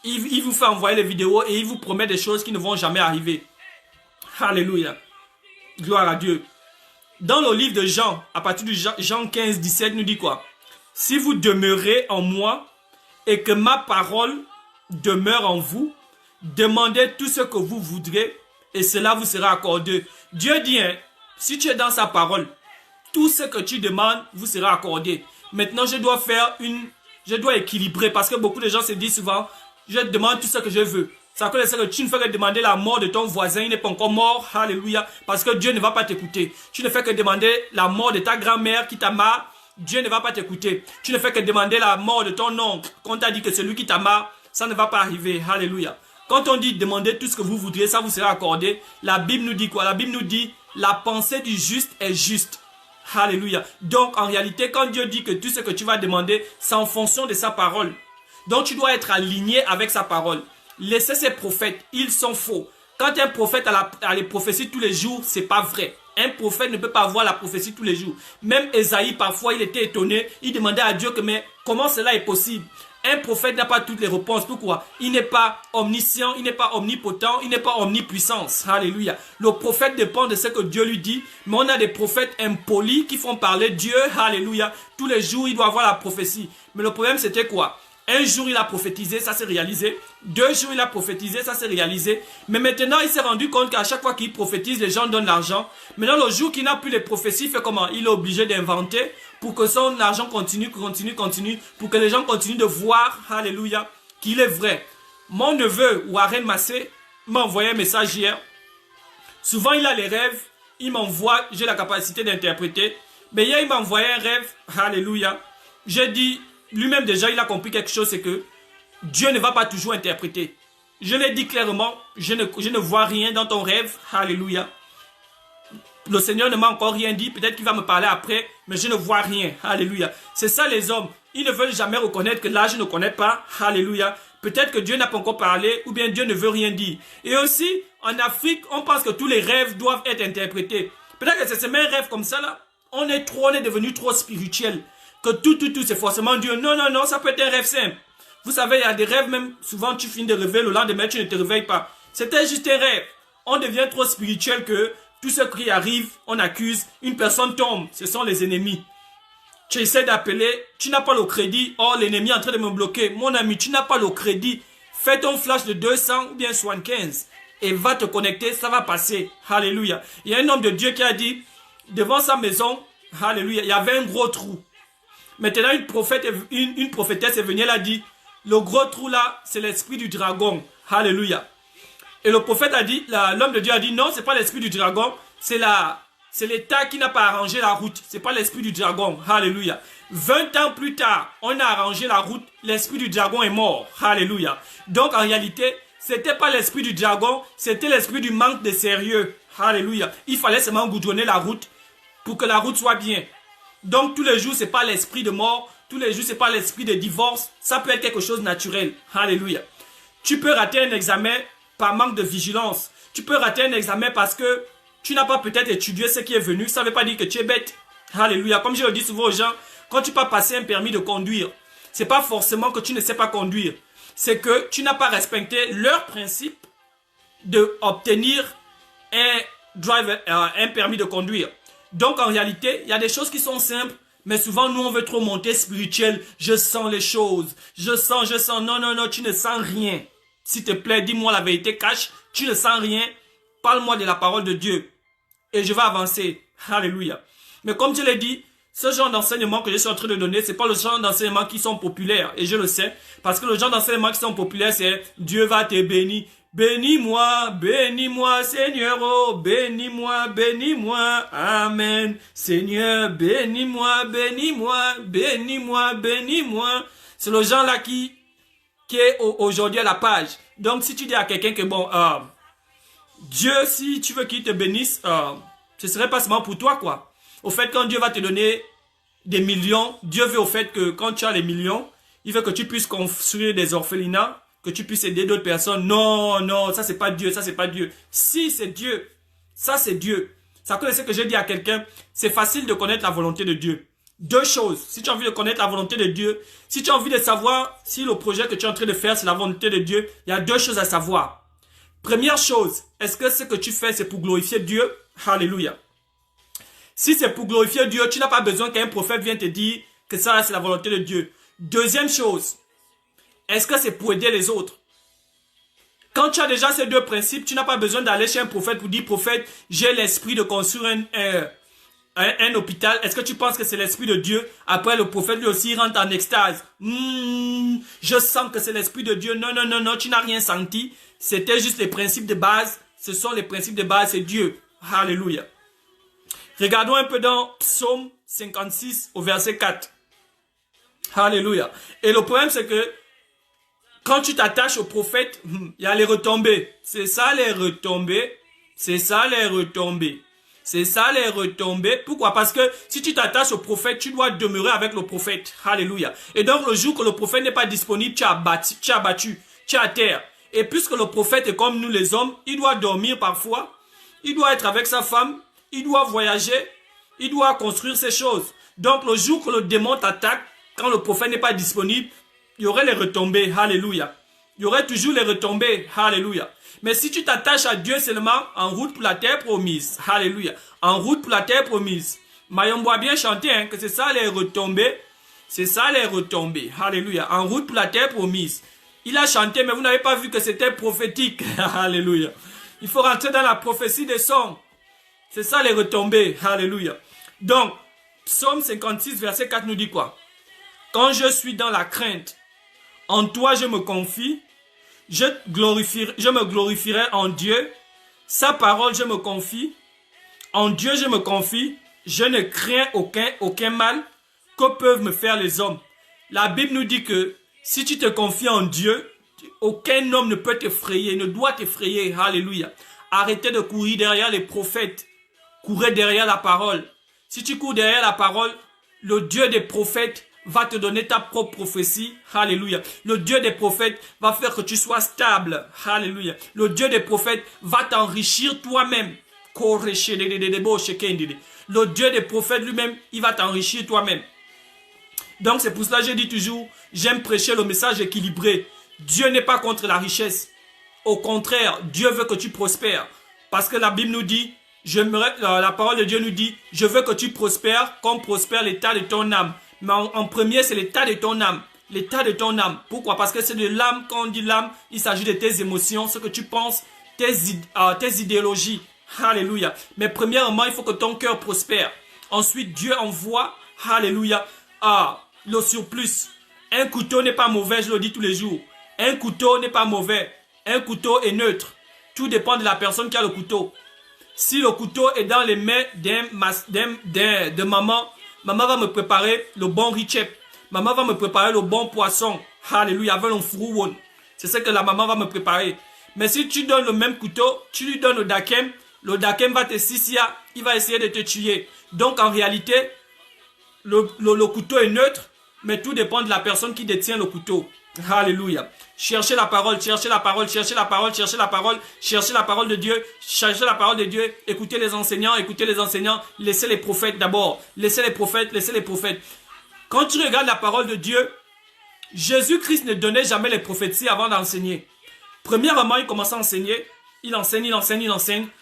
il vous fait envoyer les vidéos et il vous promet des choses qui ne vont jamais arriver. Alléluia. Gloire à Dieu. Dans le livre de Jean, à partir de Jean 15, 17, nous dit quoi? Si vous demeurez en moi et que ma parole demeure en vous, demandez tout ce que vous voudrez et cela vous sera accordé. Dieu dit, hein, si tu es dans sa parole, tout ce que tu demandes vous sera accordé. Maintenant, je dois équilibrer parce que beaucoup de gens se disent souvent, je demande tout ce que je veux. Ça veut dire que tu ne fais que demander la mort de ton voisin, il n'est pas encore mort, alléluia, parce que Dieu ne va pas t'écouter. Tu ne fais que demander la mort de ta grand-mère qui t'a marre, Dieu ne va pas t'écouter. Tu ne fais que demander la mort de ton oncle, quand on t'a dit que c'est lui qui t'a marre, ça ne va pas arriver, alléluia. Quand on dit demander tout ce que vous voudrez, ça vous sera accordé. La Bible nous dit quoi? La Bible nous dit la pensée du juste est juste. Alléluia. Donc en réalité, quand Dieu dit que tout ce que tu vas demander, c'est en fonction de sa parole. Donc tu dois être aligné avec sa parole. Laissez ces prophètes, ils sont faux. Quand un prophète a les prophéties tous les jours, c'est pas vrai. Un prophète ne peut pas avoir la prophétie tous les jours. Même Esaïe, parfois, il était étonné. Il demandait à Dieu que, mais comment cela est possible? Un prophète n'a pas toutes les réponses. Pourquoi? Il n'est pas omniscient, il n'est pas omnipotent, il n'est pas omnipuissant. Alléluia. Le prophète dépend de ce que Dieu lui dit. Mais on a des prophètes impolis qui font parler Dieu. Alléluia. Tous les jours, il doit avoir la prophétie. Mais le problème, c'était quoi? Un jour, il a prophétisé, ça s'est réalisé. 2 jours, il a prophétisé, ça s'est réalisé. Mais maintenant, il s'est rendu compte qu'à chaque fois qu'il prophétise, les gens donnent l'argent. Maintenant, le jour qu'il n'a plus les prophéties, il fait comment? Il est obligé d'inventer pour que son argent continue, pour que les gens continuent de voir, alléluia, qu'il est vrai. Mon neveu, Warren Massé, m'a envoyé un message hier. Souvent, il a les rêves, il m'envoie, j'ai la capacité d'interpréter. Mais hier, il m'a envoyé un rêve, alléluia. J'ai dit... Lui-même déjà, il a compris quelque chose, c'est que Dieu ne va pas toujours interpréter. Je l'ai dit clairement, je ne vois rien dans ton rêve. Alléluia. Le Seigneur ne m'a encore rien dit, peut-être qu'il va me parler après, mais je ne vois rien. Alléluia. C'est ça les hommes. Ils ne veulent jamais reconnaître que là, je ne connais pas. Alléluia. Peut-être que Dieu n'a pas encore parlé, ou bien Dieu ne veut rien dire. Et aussi, en Afrique, on pense que tous les rêves doivent être interprétés. Peut-être que c'est ce même rêve comme ça là. On est devenu trop spirituel. Que tout, c'est forcément Dieu. Non, ça peut être un rêve simple. Vous savez, il y a des rêves même, souvent tu finis de rêver, le lendemain tu ne te réveilles pas. C'était juste un rêve. On devient trop spirituel que tout ce qui arrive, on accuse, une personne tombe. Ce sont les ennemis. Tu essaies d'appeler, tu n'as pas le crédit. Oh, l'ennemi est en train de me bloquer. Mon ami, tu n'as pas le crédit. Fais ton flash de 200 ou bien 75 et va te connecter, ça va passer. Alléluia. Il y a un homme de Dieu qui a dit, devant sa maison, alléluia, il y avait un gros trou. Maintenant, une prophétesse est venue, elle a dit, le gros trou là, c'est l'esprit du dragon. Alléluia. Et le prophète a dit, l'homme de Dieu a dit, non, c'est pas l'esprit du dragon, c'est l'État qui n'a pas arrangé la route. C'est pas l'esprit du dragon. Alléluia. 20 ans plus tard, on a arrangé la route, l'esprit du dragon est mort. Alléluia. Donc, en réalité, c'était pas l'esprit du dragon, c'était l'esprit du manque de sérieux. Alléluia. Il fallait seulement goudronner la route pour que la route soit bien. Donc tous les jours, c'est pas l'esprit de mort. Tous les jours, c'est pas l'esprit de divorce. Ça peut être quelque chose de naturel. Alléluia. Tu peux rater un examen par manque de vigilance. Tu peux rater un examen parce que tu n'as pas peut-être étudié ce qui est venu. Ça ne veut pas dire que tu es bête. Alléluia. Comme je le dis souvent aux gens, quand tu peux passer un permis de conduire, c'est pas forcément que tu ne sais pas conduire. C'est que tu n'as pas respecté leur principe d'obtenir un permis de conduire. Donc en réalité, il y a des choses qui sont simples, mais souvent nous on veut trop monter spirituel. Je sens les choses, je sens. Non, tu ne sens rien. S'il te plaît, dis-moi la vérité, cache. Tu ne sens rien. Parle-moi de la parole de Dieu. Et je vais avancer. Alléluia. Mais comme je l'ai dit, ce genre d'enseignement que je suis en train de donner, c'est pas le genre d'enseignement qui sont populaires. Et je le sais. Parce que le genre d'enseignement qui sont populaires, c'est Dieu va te bénir. Bénis-moi, bénis-moi, Seigneur, oh, bénis-moi, bénis-moi, Amen. Seigneur, bénis-moi, bénis-moi, bénis-moi, bénis-moi. C'est le genre là qui est aujourd'hui à la page. Donc, si tu dis à quelqu'un que bon, Dieu, si tu veux qu'il te bénisse, ce serait pas seulement pour toi, quoi. Au fait, quand Dieu va te donner des millions, Dieu veut au fait que quand tu as les millions, il veut que tu puisses construire des orphelinats, que tu puisses aider d'autres personnes. Non, non, ça c'est pas Dieu, ça c'est pas Dieu. Si, c'est Dieu. Ça c'est Dieu. Ça que ce que j'ai dit à quelqu'un, c'est facile de connaître la volonté de Dieu. Deux choses. Si tu as envie de connaître la volonté de Dieu, si tu as envie de savoir si le projet que tu es en train de faire, c'est la volonté de Dieu, il y a deux choses à savoir. Première chose, est-ce que ce que tu fais, c'est pour glorifier Dieu? Alléluia. Si c'est pour glorifier Dieu, tu n'as pas besoin qu'un prophète vienne te dire que ça, c'est la volonté de Dieu. Deuxième chose, est-ce que c'est pour aider les autres? Quand tu as déjà ces deux principes, tu n'as pas besoin d'aller chez un prophète pour dire, prophète, j'ai l'esprit de construire un hôpital. Est-ce que tu penses que c'est l'esprit de Dieu? Après, le prophète lui aussi rentre en extase. Je sens que c'est l'esprit de Dieu. Non, non, non, non, tu n'as rien senti. C'était juste les principes de base. Ce sont les principes de base, c'est Dieu. Alléluia. Regardons un peu dans Psaume 56 au verset 4. Alléluia. Et le problème, c'est que quand tu t'attaches au prophète, il y a les retombées. C'est ça les retombées. C'est ça les retombées. C'est ça les retombées. Pourquoi? Parce que si tu t'attaches au prophète, tu dois demeurer avec le prophète. Alléluia. Et donc le jour que le prophète n'est pas disponible, tu as abattu, tu es à terre. Et puisque le prophète est comme nous les hommes, il doit dormir parfois, il doit être avec sa femme, il doit voyager, il doit construire ces choses. Donc le jour que le démon t'attaque, quand le prophète n'est pas disponible, il y aurait les retombées. Alléluia. Il y aurait toujours les retombées. Alléluia. Mais si tu t'attaches à Dieu seulement, en route pour la terre promise. Alléluia. En route pour la terre promise. Mayombo a bien chanté, hein, que c'est ça les retombées. C'est ça les retombées. Alléluia. En route pour la terre promise. Il a chanté, mais vous n'avez pas vu que c'était prophétique. Alléluia. Il faut rentrer dans la prophétie des sons. C'est ça les retombées. Alléluia. Donc, Psaume 56, verset 4 nous dit quoi? Quand je suis dans la crainte, en toi je me confie, je me glorifierai en Dieu, sa parole je me confie, en Dieu je me confie, je ne crains aucun mal que peuvent me faire les hommes. La Bible nous dit que si tu te confies en Dieu, aucun homme ne peut t'effrayer, ne doit t'effrayer. Alléluia. Arrêtez de courir derrière les prophètes, courez derrière la parole. Si tu cours derrière la parole, le Dieu des prophètes va te donner ta propre prophétie. Alléluia. Le Dieu des prophètes va faire que tu sois stable. Alléluia. Le Dieu des prophètes va t'enrichir toi-même. Le Dieu des prophètes lui-même, il va t'enrichir toi-même. Donc c'est pour cela que je dis toujours, j'aime prêcher le message équilibré. Dieu n'est pas contre la richesse. Au contraire, Dieu veut que tu prospères. Parce que la Bible nous dit, la parole de Dieu nous dit, je veux que tu prospères comme prospère l'état de ton âme. Mais en premier, c'est l'état de ton âme. L'état de ton âme. Pourquoi? Parce que c'est de l'âme. Quand on dit l'âme, il s'agit de tes émotions, ce que tu penses, tes idéologies. Alléluia. Mais premièrement, il faut que ton cœur prospère. Ensuite, Dieu envoie, alléluia, le surplus. Un couteau n'est pas mauvais, je le dis tous les jours. Un couteau n'est pas mauvais. Un couteau est neutre. Tout dépend de la personne qui a le couteau. Si le couteau est dans les mains de maman, maman va me préparer le bon richep. Maman va me préparer le bon poisson. Alléluia, avec l'onfrouon. C'est ce que la maman va me préparer. Mais si tu donnes le même couteau, tu lui donnes le dakem va te sissia, il va essayer de te tuer. Donc en réalité, le couteau est neutre, mais tout dépend de la personne qui détient le couteau. Alléluia. Cherchez la parole, cherchez la parole, cherchez la parole, cherchez la parole, cherchez la parole de Dieu, cherchez la parole de Dieu, écoutez les enseignants, laissez les prophètes d'abord, laissez les prophètes. Quand tu regardes la parole de Dieu, Jésus-Christ ne donnait jamais les prophéties avant d'enseigner. Premièrement, il commence à enseigner, il enseigne,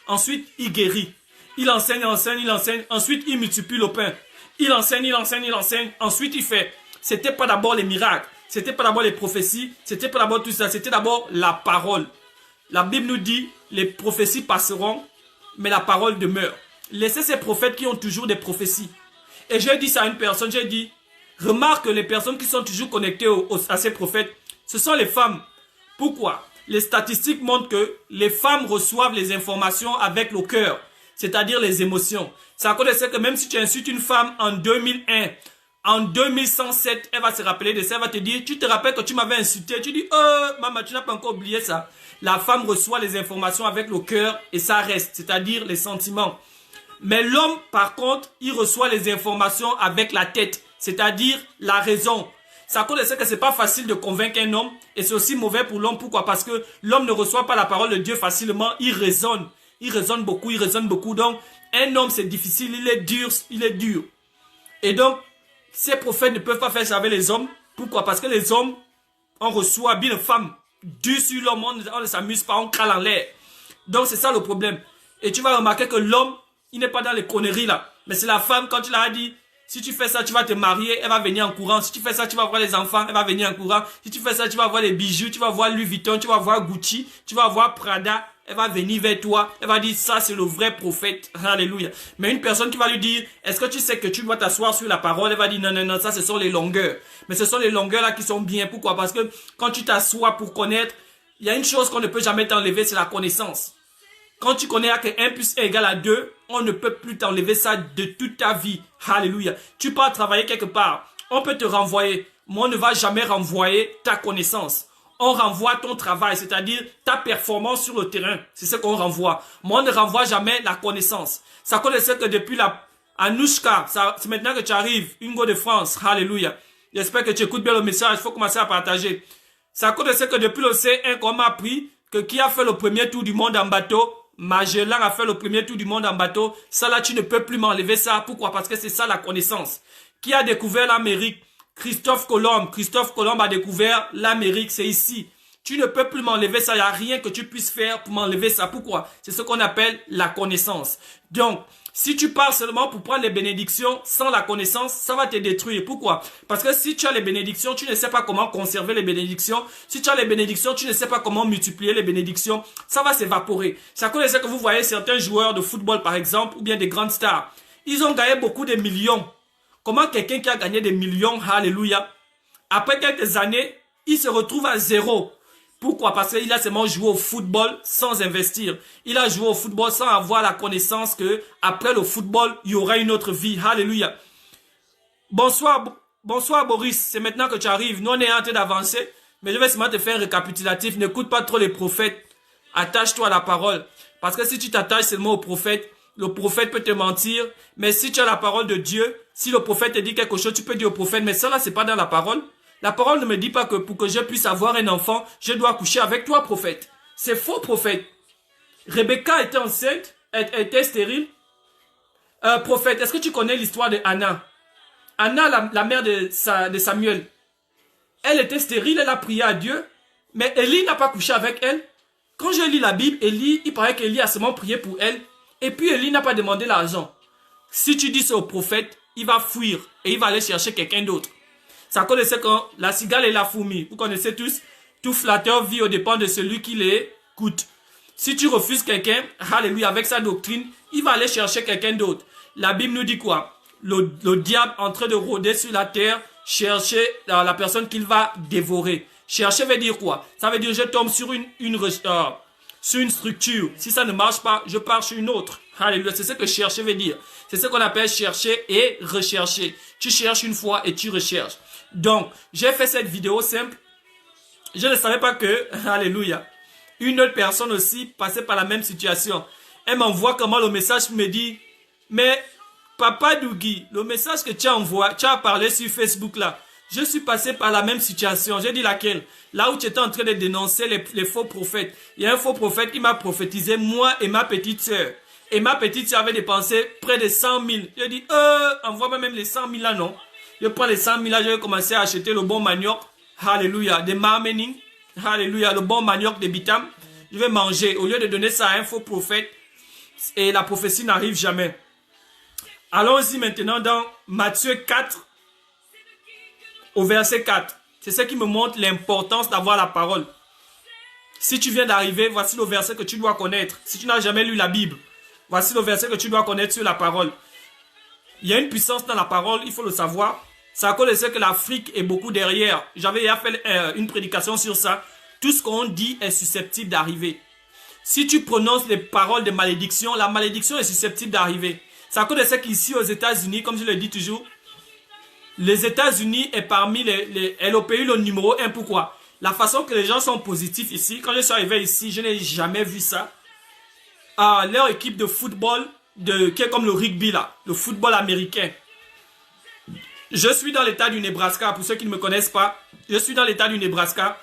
ensuite il guérit. Il enseigne, ensuite il multiplie le pain. Il enseigne, ensuite il fait. C'était pas d'abord les miracles. C'était pas d'abord les prophéties, c'était pas d'abord tout ça, c'était d'abord la parole. La Bible nous dit, les prophéties passeront, mais la parole demeure. Laissez ces prophètes qui ont toujours des prophéties. Et j'ai dit ça à une personne, j'ai dit, remarque que les personnes qui sont toujours connectées à ces prophètes, ce sont les femmes. Pourquoi? les statistiques montrent que les femmes reçoivent les informations avec le cœur, c'est-à-dire les émotions. C'est à cause de ça que même si tu insultes une femme en 2001, en 2107, elle va se rappeler de ça, elle va te dire, tu te rappelles que tu m'avais insulté, tu dis, maman, tu n'as pas encore oublié ça. La femme reçoit les informations avec le cœur et ça reste, c'est-à-dire les sentiments. Mais l'homme, par contre, il reçoit les informations avec la tête, c'est-à-dire la raison. C'est à cause de ça que c'est pas facile de convaincre un homme et c'est aussi mauvais pour l'homme. Pourquoi? Parce que l'homme ne reçoit pas la parole de Dieu facilement, il raisonne. Il raisonne beaucoup, il raisonne beaucoup. Donc, un homme, c'est difficile, il est dur, il est dur. Et donc, ces prophètes ne peuvent pas faire ça avec les hommes. Pourquoi? Parce que les hommes, on reçoit bien une femme dure sur l'homme, on ne s'amuse pas, on crale en l'air. Donc, c'est ça le problème. Et tu vas remarquer que l'homme, il n'est pas dans les conneries là. Mais c'est la femme, quand tu l'as dit, si tu fais ça, tu vas te marier, elle va venir en courant. Si tu fais ça, tu vas avoir les enfants, elle va venir en courant. Si tu fais ça, tu vas avoir les bijoux, tu vas voir Louis Vuitton, tu vas voir Gucci, tu vas voir Prada. Elle va venir vers toi, elle va dire ça c'est le vrai prophète, alléluia. Mais une personne qui va lui dire, est-ce que tu sais que tu dois t'asseoir sur la parole, elle va dire non, non, non, ça ce sont les longueurs. Mais ce sont les longueurs là qui sont bien, pourquoi? Parce que quand tu t'assois pour connaître, il y a une chose qu'on ne peut jamais t'enlever, c'est la connaissance. Quand tu connais que 1 plus 1 égale à 2, on ne peut plus t'enlever ça de toute ta vie, alléluia. Tu pars travailler quelque part, on peut te renvoyer, mais on ne va jamais renvoyer ta connaissance. On renvoie ton travail, c'est-à-dire ta performance sur le terrain. C'est ce qu'on renvoie. Mais on ne renvoie jamais la connaissance. Ça connaît que depuis la Anouchka, c'est maintenant que tu arrives, Ingo de France, alléluia. J'espère que tu écoutes bien le message, il faut commencer à partager. Ça connaît que depuis le C1 qu'on m'a appris que qui a fait le premier tour du monde en bateau, Magellan a fait le premier tour du monde en bateau. Ça là, tu ne peux plus m'enlever ça. Pourquoi? Parce que c'est ça la connaissance. Qui a découvert l'Amérique? Christophe Colomb. Christophe Colomb a découvert l'Amérique, c'est ici. Tu ne peux plus m'enlever ça, il n'y a rien que tu puisses faire pour m'enlever ça. Pourquoi? C'est ce qu'on appelle la connaissance. Donc, si tu pars seulement pour prendre les bénédictions sans la connaissance, ça va te détruire. Pourquoi? Parce que si tu as les bénédictions, tu ne sais pas comment conserver les bénédictions. Si tu as les bénédictions, tu ne sais pas comment multiplier les bénédictions. Ça va s'évaporer. C'est à cause de ça que vous voyez certains joueurs de football, par exemple, ou bien des grandes stars. Ils ont gagné beaucoup de millions. Comment quelqu'un qui a gagné des millions, alléluia, après quelques années, il se retrouve à zéro. Pourquoi? Parce qu'il a seulement joué au football sans investir. Il a joué au football sans avoir la connaissance que après le football, il y aura une autre vie. Alléluia. Bonsoir, bonsoir Boris. C'est maintenant que tu arrives. Nous, on est en train d'avancer. Mais je vais seulement te faire un récapitulatif. N'écoute pas trop les prophètes. Attache-toi à la parole. Parce que si tu t'attaches seulement au prophète, le prophète peut te mentir. Mais si tu as la parole de Dieu, si le prophète te dit quelque chose, tu peux dire au prophète, mais ça là, c'est pas dans la parole. La parole ne me dit pas que pour que je puisse avoir un enfant, je dois coucher avec toi, prophète. C'est faux, prophète. Rebecca était enceinte, elle était stérile. Prophète, est-ce que tu connais l'histoire de Anna? Anna, la mère de Samuel. Elle était stérile, elle a prié à Dieu, mais Élie n'a pas couché avec elle. Quand je lis la Bible, Élie, il paraît qu'Élie a seulement prié pour elle, et puis Élie n'a pas demandé l'argent. Si tu dis ça au prophète, il va fuir et il va aller chercher quelqu'un d'autre. Ça connaissait quand la cigale et la fourmi. Vous connaissez tous, tout flatteur vit au dépend de celui qui l'écoute. Si tu refuses quelqu'un, alléluia, avec sa doctrine, il va aller chercher quelqu'un d'autre. La Bible nous dit quoi? Le diable en train de rôder sur la terre, chercher la personne qu'il va dévorer. Chercher veut dire quoi? Ça veut dire je tombe sur une structure. Si ça ne marche pas, je pars sur une autre. Alléluia, c'est ce que chercher veut dire. C'est ce qu'on appelle chercher et rechercher. Tu cherches une fois et tu recherches. Donc, j'ai fait cette vidéo simple. Je ne savais pas que, alléluia, une autre personne aussi passait par la même situation. Elle m'envoie comment le message me dit, mais Papa Dougui, le message que tu as envoyé, tu as parlé sur Facebook là, je suis passé par la même situation. J'ai dit laquelle? Là où tu étais en train de dénoncer les faux prophètes. Il y a un faux prophète qui m'a prophétisé, moi et ma petite sœur. Et ma petite sœur avait dépensé près de 100 000. J'ai dit, envoie-moi même les 100 000 là, non? Je prends les 100 000 là, je vais commencer à acheter le bon manioc. Alléluia. De Marmening. Alléluia. Le bon manioc de Bitam. Je vais manger. Au lieu de donner ça à un faux prophète. Et la prophétie n'arrive jamais. Allons-y maintenant dans Matthieu 4. Au verset 4. C'est ce qui me montre l'importance d'avoir la parole. Si tu viens d'arriver, voici le verset que tu dois connaître. Si tu n'as jamais lu la Bible, voici le verset que tu dois connaître sur la parole. Il y a une puissance dans la parole, il faut le savoir. C'est à cause de ce que l'Afrique est beaucoup derrière. J'avais hier fait une prédication sur ça. Tout ce qu'on dit est susceptible d'arriver. Si tu prononces les paroles de malédiction, la malédiction est susceptible d'arriver. C'est à cause de ça qu'ici aux États-Unis, comme je le dis toujours, les États-Unis est parmi est le pays le numéro 1. Pourquoi? La façon que les gens sont positifs ici. Quand je suis arrivé ici, je n'ai jamais vu ça. Leur équipe de football, qui est comme le rugby là, le football américain. Je suis dans l'état du Nebraska, pour ceux qui ne me connaissent pas. Je suis dans l'état du Nebraska.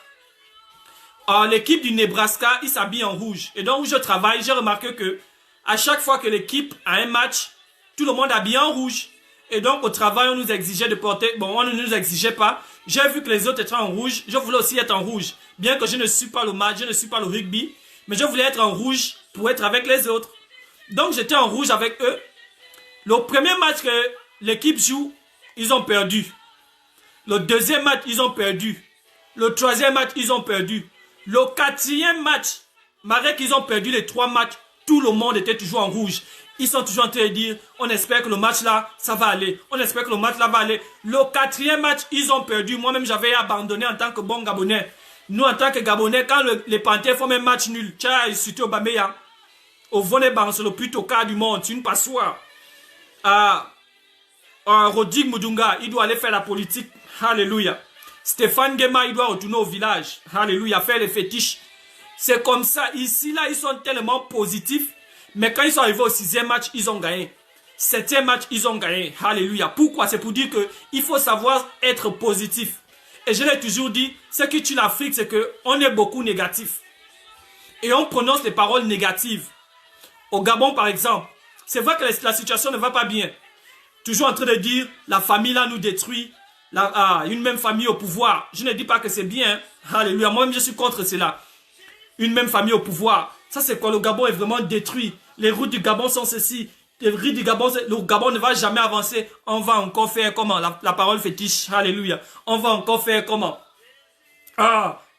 L'équipe du Nebraska, ils s'habillent en rouge. Et donc où je travaille, j'ai remarqué que à chaque fois que l'équipe a un match, tout le monde habille en rouge. Et donc au travail, on nous exigeait de porter... Bon, on ne nous exigeait pas. J'ai vu que les autres étaient en rouge. Je voulais aussi être en rouge. Bien que je ne suis pas le match, je ne suis pas le rugby. Mais je voulais être en rouge pour être avec les autres. Donc j'étais en rouge avec eux. Le premier match que l'équipe joue, ils ont perdu. Le deuxième match, ils ont perdu. Le troisième match, ils ont perdu. Le quatrième match, malgré qu'ils ont perdu les 3 matchs, tout le monde était toujours en rouge. Ils sont toujours en train de dire, on espère que le match là, ça va aller. On espère que le match là va aller. Le quatrième match, ils ont perdu. Moi-même, j'avais abandonné en tant que bon Gabonais. Nous, en tant que Gabonais, quand les Panthères font un match nul, tiens, surtout au Baméa, au Voneban, c'est le plus tocard du monde, c'est une passoire. Rodig Mudunga, il doit aller faire la politique. Alléluia. Stéphane Gema, il doit retourner au village. Alléluia, faire les fétiches. C'est comme ça. Ici, là, ils sont tellement positifs. Mais quand ils sont arrivés au 6e match, ils ont gagné. 7e match, ils ont gagné. Alléluia. Pourquoi? C'est pour dire qu'il faut savoir être positif. Et je l'ai toujours dit, ce qui tue l'Afrique, c'est qu'on est beaucoup négatif. Et on prononce les paroles négatives. Au Gabon, par exemple, c'est vrai que la situation ne va pas bien. Toujours en train de dire, la famille là nous détruit. Une même famille au pouvoir. Je ne dis pas que c'est bien. Alléluia. Moi-même, je suis contre cela. Une même famille au pouvoir. Ça, c'est quoi? Le Gabon est vraiment détruit. Les routes du Gabon sont ceci. Les routes du Gabon, le Gabon ne va jamais avancer. On va encore faire comment? La parole fétiche. Alléluia. On va encore faire comment?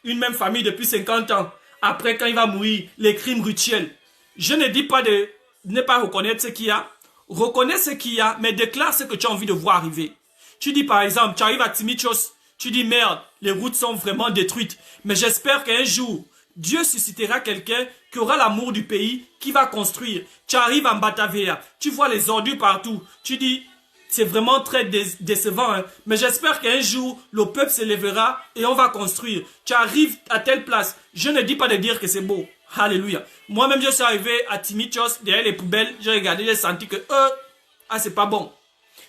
Une même famille depuis 50 ans. Après, quand il va mourir, les crimes rituels. Je ne dis pas de ne pas reconnaître ce qu'il y a. Reconnais ce qu'il y a, mais déclare ce que tu as envie de voir arriver. Tu dis par exemple, tu arrives à Timichos, tu dis merde, les routes sont vraiment détruites. Mais j'espère qu'un jour, Dieu suscitera quelqu'un qui aura l'amour du pays, qui va construire. Tu arrives en Batavia, tu vois les ordures partout. Tu dis, c'est vraiment très décevant, hein? Mais j'espère qu'un jour, le peuple se lèvera et on va construire. Tu arrives à telle place. Je ne dis pas de dire que c'est beau. Alléluia. Moi-même, je suis arrivé à Timichos, derrière les poubelles. J'ai regardé, j'ai senti que, c'est pas bon.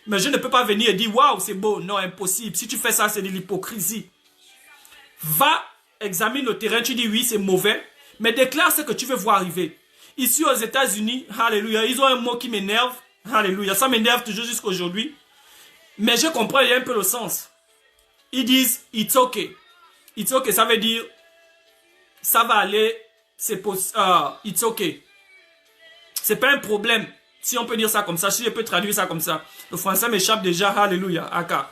Mais je ne peux pas venir et dire, waouh, c'est beau. Non, impossible. Si tu fais ça, c'est de l'hypocrisie. Va, examine le terrain. Tu dis, oui, c'est mauvais. Mais déclare ce que tu veux voir arriver. Ici, aux États-Unis, alléluia, ils ont un mot qui m'énerve. Alléluia. Ça m'énerve toujours jusqu'à aujourd'hui. Mais je comprends, il y a un peu le sens. Ils disent, it's okay. It's okay, ça veut dire, ça va aller, it's okay. C'est pas un problème. Si on peut dire ça comme ça, si je peux traduire ça comme ça. Le français m'échappe déjà, alléluia, aka.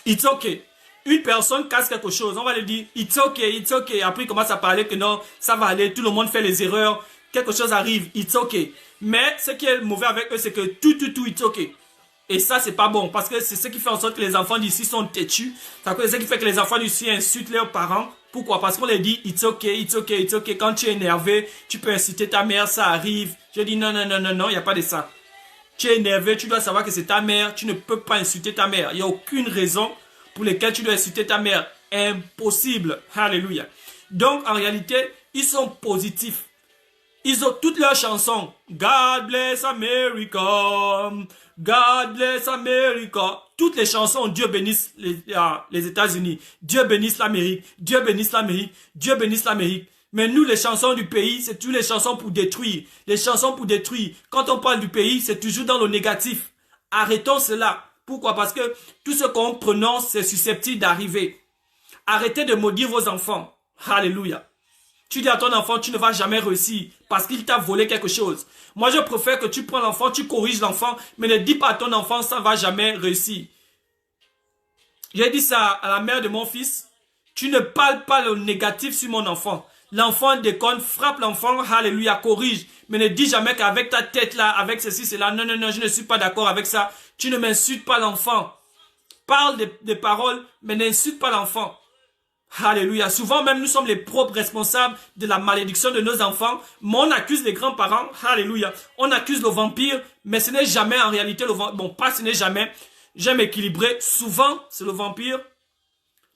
It's okay. Une personne casse quelque chose, on va lui dire, it's okay, it's okay. Après, il commence à parler que non, ça va aller, tout le monde fait les erreurs, quelque chose arrive, it's okay. Mais ce qui est mauvais avec eux, c'est que tout, it's okay. Et ça, c'est pas bon, parce que c'est ce qui fait en sorte que les enfants d'ici sont têtus. C'est ce qui fait que les enfants d'ici insultent leurs parents. Pourquoi? Parce qu'on leur dit, it's okay, it's okay, it's okay. Quand tu es énervé, tu peux insulter ta mère, ça arrive. Je dis, non, il n'y a pas de ça. Tu es énervé, tu dois savoir que c'est ta mère, tu ne peux pas insulter ta mère. Il n'y a aucune raison pour laquelle tu dois insulter ta mère. Impossible. Alléluia. Donc, en réalité, ils sont positifs. Ils ont toutes leurs chansons. God bless America. God bless America. Toutes les chansons, Dieu bénisse les États-Unis. Dieu bénisse l'Amérique. Dieu bénisse l'Amérique. Dieu bénisse l'Amérique. Mais nous, les chansons du pays, c'est toutes les chansons pour détruire. Les chansons pour détruire. Quand on parle du pays, c'est toujours dans le négatif. Arrêtons cela. Pourquoi? Parce que tout ce qu'on prononce, c'est susceptible d'arriver. Arrêtez de maudire vos enfants. Alléluia. Tu dis à ton enfant, tu ne vas jamais réussir parce qu'il t'a volé quelque chose. Moi, je préfère que tu prends l'enfant, tu corriges l'enfant, mais ne dis pas à ton enfant, ça ne va jamais réussir. J'ai dit ça à la mère de mon fils. Tu ne parles pas le négatif sur mon enfant. L'enfant déconne, frappe l'enfant, alléluia, corrige. Mais ne dis jamais qu'avec ta tête là, avec ceci, cela, non, je ne suis pas d'accord avec ça. Tu ne m'insultes pas l'enfant. Parle des paroles, mais n'insulte pas l'enfant. Alléluia. Souvent même, nous sommes les propres responsables de la malédiction de nos enfants. Mais on accuse les grands-parents. Alléluia. On accuse le vampire, mais ce n'est jamais en réalité le vampire. Bon, pas ce n'est jamais. J'aime équilibrer. Souvent, c'est le vampire.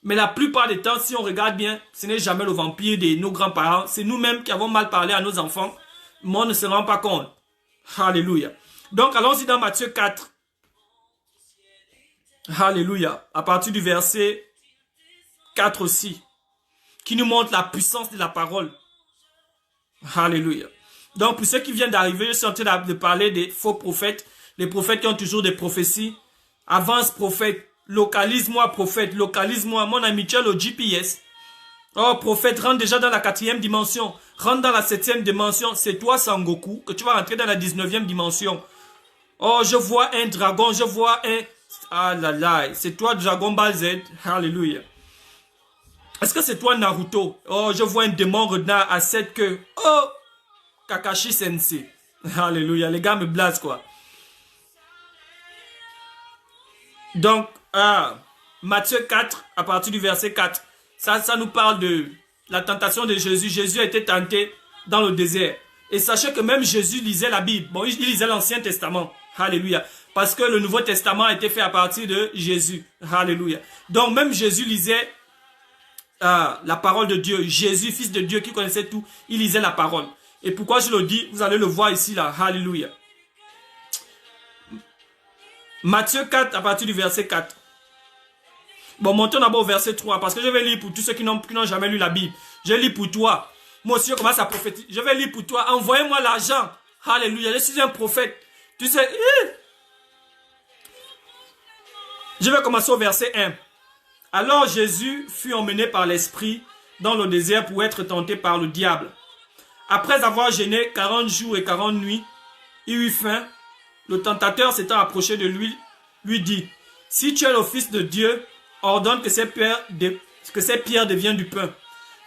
Mais la plupart des temps, si on regarde bien, ce n'est jamais le vampire de nos grands-parents. C'est nous-mêmes qui avons mal parlé à nos enfants. Mais on ne se rend pas compte. Alléluia. Donc, allons-y dans Matthieu 4. Alléluia. À partir du verset 4 aussi, qui nous montre la puissance de la parole. Alléluia. Donc, pour ceux qui viennent d'arriver, je suis en train de parler des faux prophètes, les prophètes qui ont toujours des prophéties. Avance prophète, localise-moi prophète, localise-moi. Mon ami, tu as le GPS. Oh, prophète, rentre déjà dans la 4e dimension, rentre dans la 7e dimension. C'est toi, Sangoku, que tu vas rentrer dans la 19e dimension. Oh, je vois un dragon, je vois un... Ah là là, c'est toi, Dragon Ball Z. Alléluia. Est-ce que c'est toi Naruto? Oh, je vois un démon renard à 7 queues. Oh, Kakashi Sensei. Alléluia, les gars me blasent quoi. Donc, Matthieu 4, à partir du verset 4. Ça nous parle de la tentation de Jésus. Jésus a été tenté dans le désert. Et sachez que même Jésus lisait la Bible. Bon, il lisait l'Ancien Testament. Alléluia. Parce que le Nouveau Testament a été fait à partir de Jésus. Alléluia. Donc, même Jésus lisait la parole de Dieu. Jésus, fils de Dieu qui connaissait tout, il lisait la parole. Et pourquoi je le dis, vous allez le voir ici là. Alléluia. Matthieu 4 à partir du verset 4. Bon, montons d'abord au verset 3 parce que je vais lire pour tous ceux qui n'ont jamais lu la Bible. Je lis pour toi. Moi aussi, je commence à prophétiser. Je vais lire pour toi. Envoyez-moi l'argent. Alléluia. Je suis un prophète. Tu sais. Je vais commencer au verset 1. Alors Jésus fut emmené par l'Esprit dans le désert pour être tenté par le diable. Après avoir jeûné 40 jours et 40 nuits, il eut faim. Le tentateur s'étant approché de lui, lui dit, « Si tu es le Fils de Dieu, ordonne que ces pierres deviennent du pain. »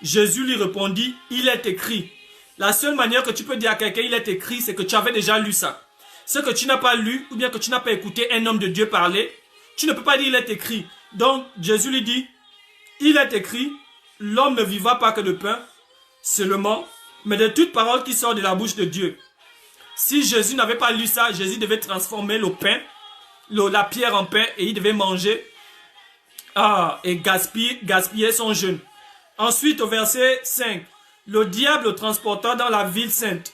Jésus lui répondit, « Il est écrit. » La seule manière que tu peux dire à quelqu'un, « Il est écrit », c'est que tu avais déjà lu ça. Ce que tu n'as pas lu, ou bien que tu n'as pas écouté un homme de Dieu parler, tu ne peux pas dire, « Il est écrit. » Donc, Jésus lui dit, « Il est écrit, l'homme ne vivra pas que de pain, seulement, mais de toute parole qui sort de la bouche de Dieu. » Si Jésus n'avait pas lu ça, Jésus devait transformer le pain, la pierre en pain, et il devait manger et gaspiller son jeûne. Ensuite, au verset 5, le diable le transporta dans la ville sainte,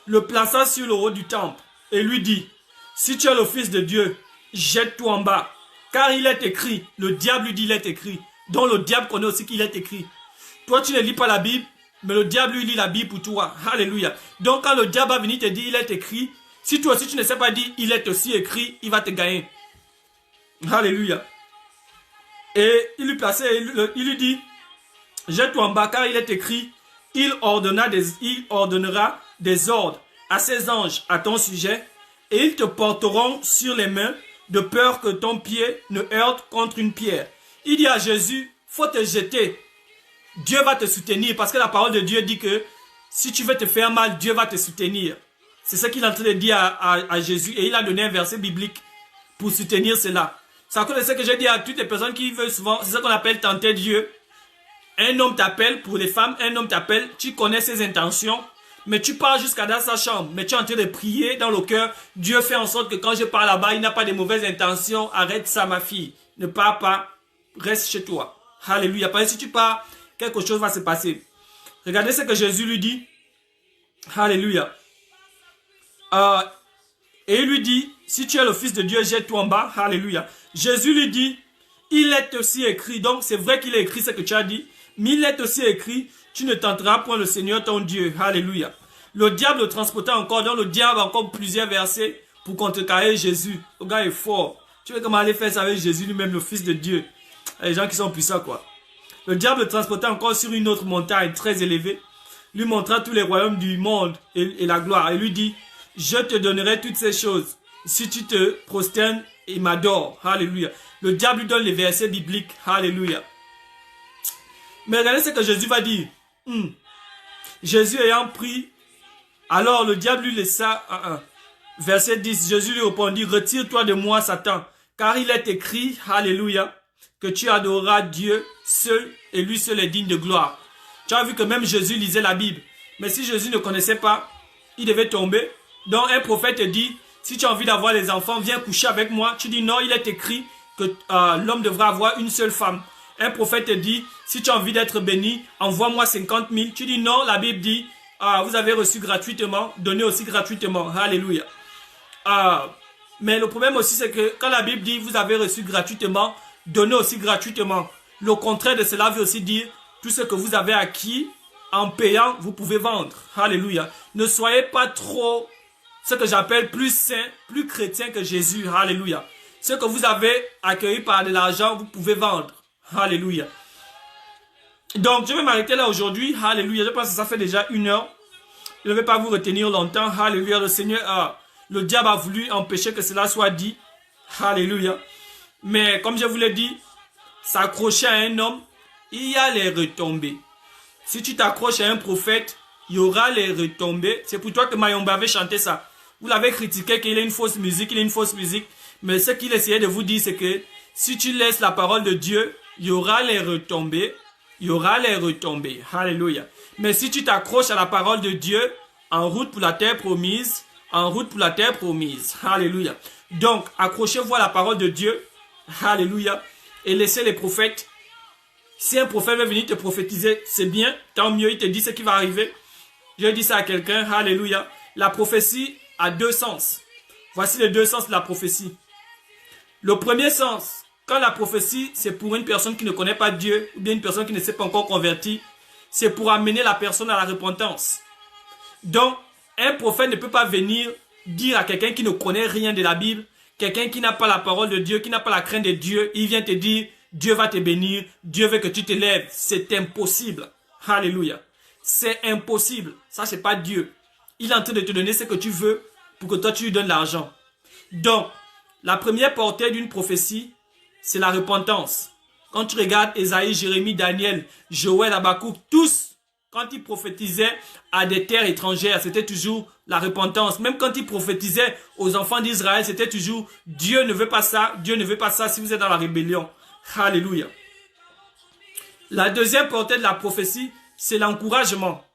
le plaça sur le haut du temple, et lui dit, « Si tu es le Fils de Dieu, jette-toi en bas, car il est écrit. » Le diable lui dit, il est écrit. Donc le diable connaît aussi qu'il est écrit. Toi, tu ne lis pas la Bible, mais le diable lui lit la Bible pour toi. Alléluia. Donc quand le diable va venir te dire, il est écrit, si toi aussi tu ne sais pas dire, il est aussi écrit, il va te gagner. Alléluia. Et il lui dit, jette-toi en bas, car il est écrit, il ordonnera des ordres à ses anges à ton sujet, et ils te porteront sur les mains, de peur que ton pied ne heurte contre une pierre. Il dit à Jésus, faut te jeter. Dieu va te soutenir, parce que la parole de Dieu dit que si tu veux te faire mal, Dieu va te soutenir. C'est ce qu'il est en train de dire à Jésus, et il a donné un verset biblique pour soutenir cela. C'est à cause de ce que j'ai dit à toutes les personnes qui veulent souvent, c'est ce qu'on appelle tenter Dieu. Un homme t'appelle, pour les femmes, un homme t'appelle, tu connais ses intentions, mais tu pars jusqu'à dans sa chambre, mais tu es en train de prier dans le cœur. Dieu fait en sorte que quand je pars là-bas, il n'a pas de mauvaises intentions. Arrête ça, ma fille. Ne pars pas, reste chez toi. Alléluia. Parce que si tu pars, quelque chose va se passer. Regardez ce que Jésus lui dit. Alléluia. Et il lui dit, si tu es le Fils de Dieu, jette-toi en bas. Alléluia. Jésus lui dit, il est aussi écrit. Donc c'est vrai qu'il est écrit ce que tu as dit. Mais il est aussi écrit, tu ne tenteras point le Seigneur ton Dieu. Alléluia. Le diable le transporta encore. Donc le diable a encore plusieurs versets pour contrecarrer Jésus. Le gars est fort. Tu veux comment aller faire ça avec Jésus lui-même, le Fils de Dieu. Les gens qui sont puissants quoi. Le diable le transporta encore sur une autre montagne très élevée. Lui montra tous les royaumes du monde et la gloire. Et lui dit, je te donnerai toutes ces choses si tu te prosternes et m'adores. Alléluia. Le diable lui donne les versets bibliques. Alléluia. Mais regardez ce que Jésus va dire. Jésus ayant pris, alors le diable lui laissa, verset 10, Jésus lui répondit, retire-toi de moi Satan, car il est écrit, alléluia, que tu adoreras Dieu seul et lui seul est digne de gloire. Tu as vu que même Jésus lisait la Bible. Mais si Jésus ne connaissait pas, il devait tomber. Donc un prophète te dit, si tu as envie d'avoir des enfants, viens coucher avec moi. Tu dis non, il est écrit que l'homme devra avoir une seule femme. Un prophète te dit, si tu as envie d'être béni, envoie-moi 50 000. Tu dis non, la Bible dit, vous avez reçu gratuitement, donnez aussi gratuitement. Alléluia. Mais le problème aussi, c'est que quand la Bible dit, vous avez reçu gratuitement, donnez aussi gratuitement. Le contraire de cela veut aussi dire, tout ce que vous avez acquis, en payant, vous pouvez vendre. Alléluia. Ne soyez pas trop, ce que j'appelle plus saint, plus chrétien que Jésus. Alléluia. Ce que vous avez accueilli par de l'argent, vous pouvez vendre. Alléluia. Donc, je vais m'arrêter là aujourd'hui. Alléluia. Je pense que ça fait déjà 1 heure. Je ne vais pas vous retenir longtemps. Alléluia. Le Seigneur, le diable a voulu empêcher que cela soit dit. Alléluia. Mais comme je vous l'ai dit, s'accrocher à un homme, il y a les retombées. Si tu t'accroches à un prophète, il y aura les retombées. C'est pour toi que Mayomba avait chanté ça. Vous l'avez critiqué qu'il a une fausse musique, il a une fausse musique. Mais ce qu'il essayait de vous dire, c'est que si tu laisses la parole de Dieu, il y aura les retombées. Il y aura les retombées. Alléluia. Mais si tu t'accroches à la parole de Dieu, en route pour la terre promise, en route pour la terre promise. Alléluia. Donc, accrochez-vous à la parole de Dieu. Alléluia. Et laissez les prophètes. Si un prophète veut venir te prophétiser, c'est bien. Tant mieux, il te dit ce qui va arriver. Je dis ça à quelqu'un. Alléluia. La prophétie a 2 sens. Voici les 2 sens de la prophétie. Le premier sens, quand la prophétie, c'est pour une personne qui ne connaît pas Dieu, ou bien une personne qui ne s'est pas encore convertie, c'est pour amener la personne à la repentance. Donc, un prophète ne peut pas venir dire à quelqu'un qui ne connaît rien de la Bible, quelqu'un qui n'a pas la parole de Dieu, qui n'a pas la crainte de Dieu, il vient te dire, Dieu va te bénir, Dieu veut que tu te lèves. C'est impossible. Alléluia. C'est impossible. Ça, c'est pas Dieu. Il est en train de te donner ce que tu veux pour que toi, tu lui donnes l'argent. Donc, la première portée d'une prophétie, c'est la repentance. Quand tu regardes Esaïe, Jérémie, Daniel, Joël, Habakkuk, tous, quand ils prophétisaient à des terres étrangères, c'était toujours la repentance. Même quand ils prophétisaient aux enfants d'Israël, c'était toujours Dieu ne veut pas ça, Dieu ne veut pas ça si vous êtes dans la rébellion. Alléluia. La deuxième portée de la prophétie, c'est l'encouragement.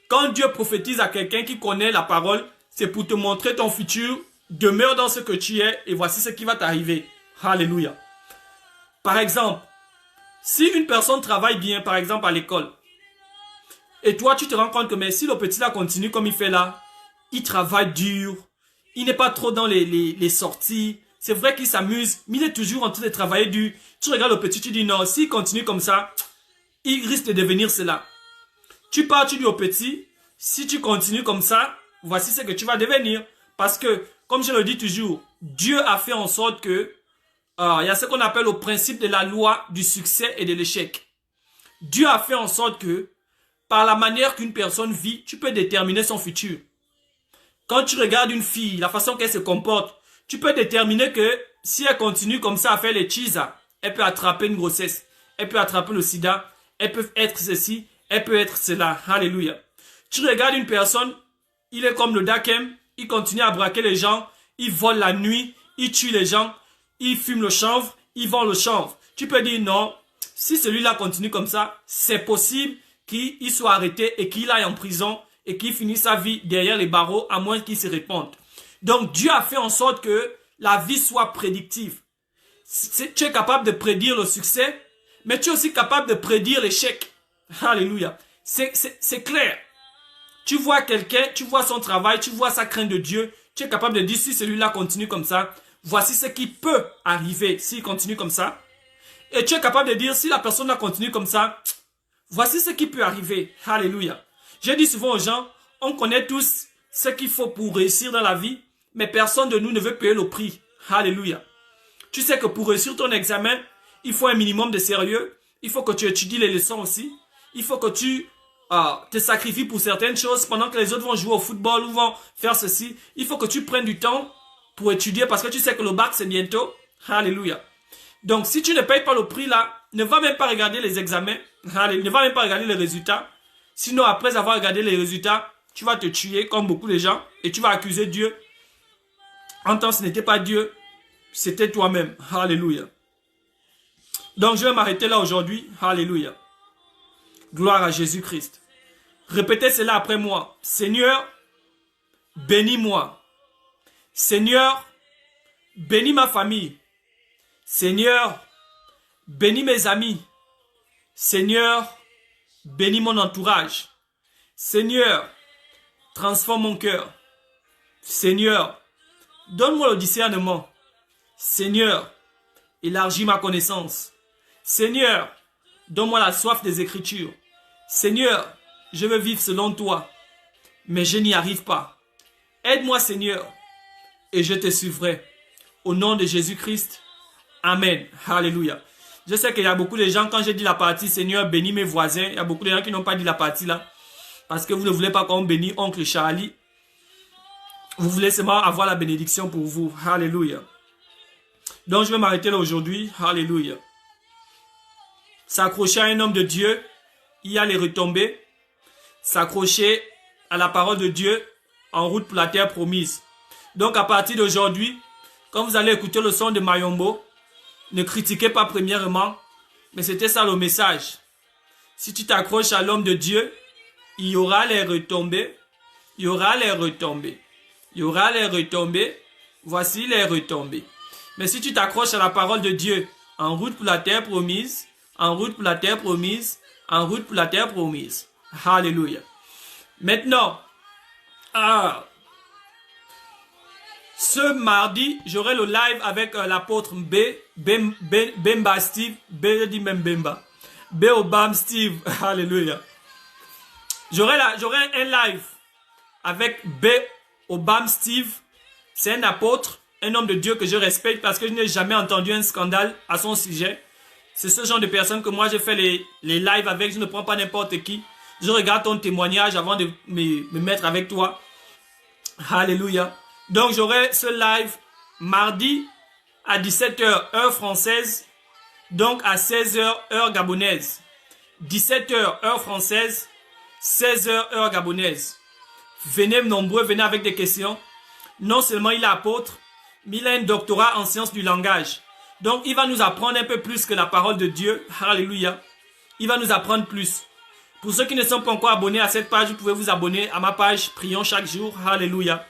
Quand Dieu prophétise à quelqu'un qui connaît la parole, c'est pour te montrer ton futur, demeure dans ce que tu es et voici ce qui va t'arriver. Alléluia. Par exemple, si une personne travaille bien, par exemple à l'école, et toi tu te rends compte que mais si le petit là continue comme il fait là, il travaille dur, il n'est pas trop dans les sorties, c'est vrai qu'il s'amuse, mais il est toujours en train de travailler dur. Tu regardes le petit, tu dis non, s'il continue comme ça, il risque de devenir cela. Tu pars, tu dis au petit, si tu continues comme ça, voici ce que tu vas devenir. Parce que, comme je le dis toujours, Dieu a fait en sorte que il y a ce qu'on appelle le principe de la loi du succès et de l'échec. Dieu a fait en sorte que, par la manière qu'une personne vit, tu peux déterminer son futur. Quand tu regardes une fille, la façon qu'elle se comporte, tu peux déterminer que si elle continue comme ça à faire les cheesa, elle peut attraper une grossesse, elle peut attraper le sida, elle peut être ceci, elle peut être cela. Alléluia. Tu regardes une personne, il est comme le Dakem, il continue à braquer les gens, il vole la nuit, il tue les gens, il fume le chanvre, il vend le chanvre. Tu peux dire non, si celui-là continue comme ça, c'est possible qu'il soit arrêté et qu'il aille en prison et qu'il finisse sa vie derrière les barreaux à moins qu'il se répande. Donc Dieu a fait en sorte que la vie soit prédictive. Tu es capable de prédire le succès, mais tu es aussi capable de prédire l'échec. Alléluia. C'est clair. Tu vois quelqu'un, tu vois son travail, tu vois sa crainte de Dieu, tu es capable de dire si celui-là continue comme ça, voici ce qui peut arriver s'il continue comme ça. Et tu es capable de dire si la personne là continue comme ça, voici ce qui peut arriver. Alléluia. Je dis souvent aux gens, on connaît tous ce qu'il faut pour réussir dans la vie, mais personne de nous ne veut payer le prix. Alléluia. Tu sais que pour réussir ton examen, il faut un minimum de sérieux. Il faut que tu étudies les leçons aussi. Il faut que tu te sacrifies pour certaines choses pendant que les autres vont jouer au football ou vont faire ceci. Il faut que tu prennes du temps pour étudier parce que tu sais que le bac c'est bientôt. Alléluia. Donc si tu ne payes pas le prix là, ne va même pas regarder les examens. Ne va même pas regarder les résultats. Sinon après avoir regardé les résultats, tu vas te tuer comme beaucoup de gens et tu vas accuser Dieu. En tant que ce n'était pas Dieu, c'était toi-même. Alléluia. Donc je vais m'arrêter là aujourd'hui. Alléluia. Gloire à Jésus-Christ. Répétez cela après moi. Seigneur, bénis-moi. Seigneur, bénis ma famille. Seigneur, bénis mes amis. Seigneur, bénis mon entourage. Seigneur, transforme mon cœur. Seigneur, donne-moi le discernement. Seigneur, élargis ma connaissance. Seigneur, donne-moi la soif des Écritures. Seigneur, je veux vivre selon toi, mais je n'y arrive pas. Aide-moi, Seigneur, et je te suivrai. Au nom de Jésus-Christ, Amen. Alléluia. Je sais qu'il y a beaucoup de gens, quand j'ai dit la partie Seigneur, bénis mes voisins, il y a beaucoup de gens qui n'ont pas dit la partie là, parce que vous ne voulez pas qu'on bénisse oncle Charlie. Vous voulez seulement avoir la bénédiction pour vous. Alléluia. Donc je vais m'arrêter là aujourd'hui. Alléluia. S'accrocher à un homme de Dieu, il y a les retombées. S'accrocher à la parole de Dieu en route pour la terre promise. Donc à partir d'aujourd'hui, quand vous allez écouter le son de Mayombo, ne critiquez pas premièrement, mais c'était ça le message. Si tu t'accroches à l'homme de Dieu, il y aura les retombées, il y aura les retombées, il y aura les retombées, voici les retombées. Mais si tu t'accroches à la parole de Dieu, en route pour la terre promise, en route pour la terre promise, en route pour la terre promise. Alléluia. Maintenant, ce mardi, j'aurai le live avec l'apôtre Bemba Steve, B Obam Steve, alléluia. J'aurai un live avec B Obam Steve, c'est un apôtre, un homme de Dieu que je respecte parce que je n'ai jamais entendu un scandale à son sujet. C'est ce genre de personne que moi j'ai fait les lives avec, je ne prends pas n'importe qui. Je regarde ton témoignage avant de me mettre avec toi. Alléluia. Donc j'aurai ce live mardi à 17 h heure française, donc à 16 h heure gabonaise. 17 h heure française, 16 h heure gabonaise. Venez nombreux, venez avec des questions. Non seulement il est apôtre, mais il a un doctorat en sciences du langage. Donc il va nous apprendre un peu plus que la parole de Dieu. Alléluia. Il va nous apprendre plus. Pour ceux qui ne sont pas encore abonnés à cette page, vous pouvez vous abonner à ma page Prions chaque jour. Alléluia.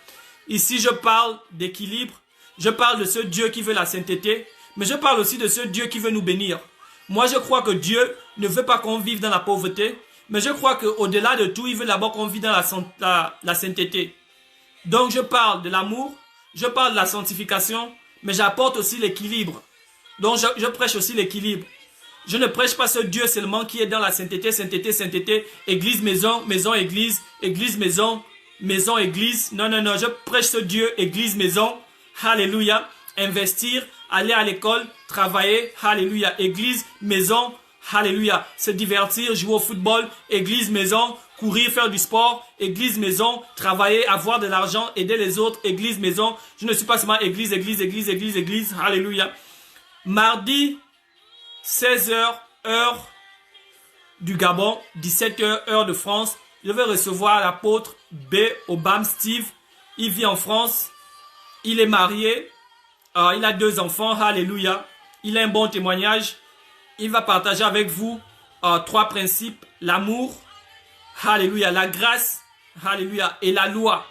Ici, je parle d'équilibre. Je parle de ce Dieu qui veut la sainteté. Mais je parle aussi de ce Dieu qui veut nous bénir. Moi, je crois que Dieu ne veut pas qu'on vive dans la pauvreté. Mais je crois qu'au-delà de tout, il veut d'abord qu'on vive dans la sainteté. Donc, je parle de l'amour. Je parle de la sanctification. Mais j'apporte aussi l'équilibre. Donc, je prêche aussi l'équilibre. Je ne prêche pas ce Dieu seulement qui est dans la sainteté, sainteté, sainteté, église, maison, maison, église, église, maison, maison, église. Non, non, non, je prêche ce Dieu, église, maison. Alléluia. Investir, aller à l'école, travailler. Alléluia. Église, maison. Alléluia. Se divertir, jouer au football. Église, maison. Courir, faire du sport. Église, maison. Travailler, avoir de l'argent, aider les autres. Église, maison. Je ne suis pas seulement église, église, église, église, église. Alléluia. Mardi, 16 h heure du Gabon, 17 h heure de France. Je vais recevoir l'apôtre B. Obam Steve. Il vit en France. Il est marié. Il a 2 enfants. Alléluia. Il a un bon témoignage. Il va partager avec vous 3 principes. L'amour. Alléluia. La grâce. Alléluia. Et la loi.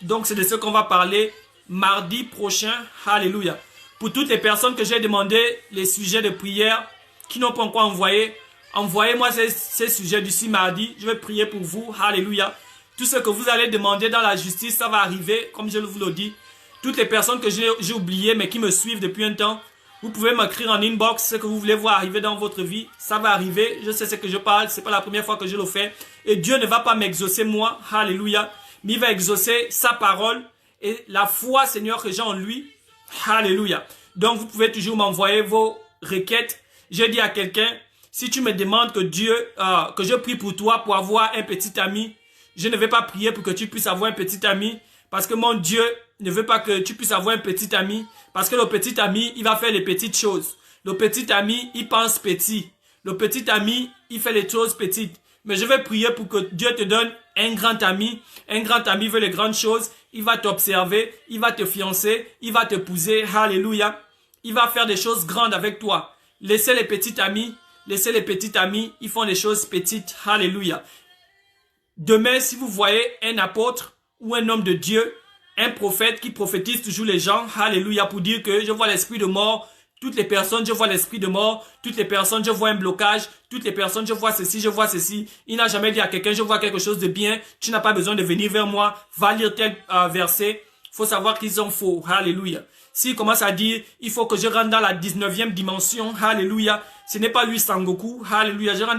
Donc c'est de ce qu'on va parler mardi prochain. Alléluia. Pour toutes les personnes que j'ai demandé les sujets de prière qui n'ont pas encore envoyé, envoyez-moi ces sujets d'ici mardi. Je vais prier pour vous. Alléluia. Tout ce que vous allez demander dans la justice, ça va arriver, comme je vous le dis. Toutes les personnes que j'ai oubliées, mais qui me suivent depuis un temps, vous pouvez m'écrire en inbox ce que vous voulez voir arriver dans votre vie. Ça va arriver. Je sais ce que je parle. C'est pas la première fois que je le fais. Et Dieu ne va pas m'exaucer moi. Alléluia. Mais il va exaucer sa parole et la foi, Seigneur, que j'ai en lui. Alléluia. Donc vous pouvez toujours m'envoyer vos requêtes. Je dis à quelqu'un, si tu me demandes que je prie pour toi pour avoir un petit ami, je ne vais pas prier pour que tu puisses avoir un petit ami, parce que mon Dieu ne veut pas que tu puisses avoir un petit ami, parce que le petit ami, il va faire les petites choses. Le petit ami, il pense petit. Le petit ami, il fait les choses petites. Mais je vais prier pour que Dieu te donne un grand ami. Un grand ami veut les grandes choses. Il va t'observer, il va te fiancer, il va t'épouser. Alléluia. Il va faire des choses grandes avec toi. Laissez les petits amis. Laissez les petits amis. Ils font des choses petites. Alléluia. Demain, si vous voyez un apôtre ou un homme de Dieu, un prophète qui prophétise toujours les gens, alléluia, pour dire que je vois l'esprit de mort, toutes les personnes, je vois l'esprit de mort, toutes les personnes, je vois un blocage, toutes les personnes, je vois ceci, je vois ceci. Il n'a jamais dit à quelqu'un, je vois quelque chose de bien, tu n'as pas besoin de venir vers moi, va lire tel verset. Faut savoir qu'ils sont faux, alléluia. S'il commence à dire, il faut que je rentre dans la 19e dimension, alléluia, ce n'est pas lui Sangoku, alléluia, je rentre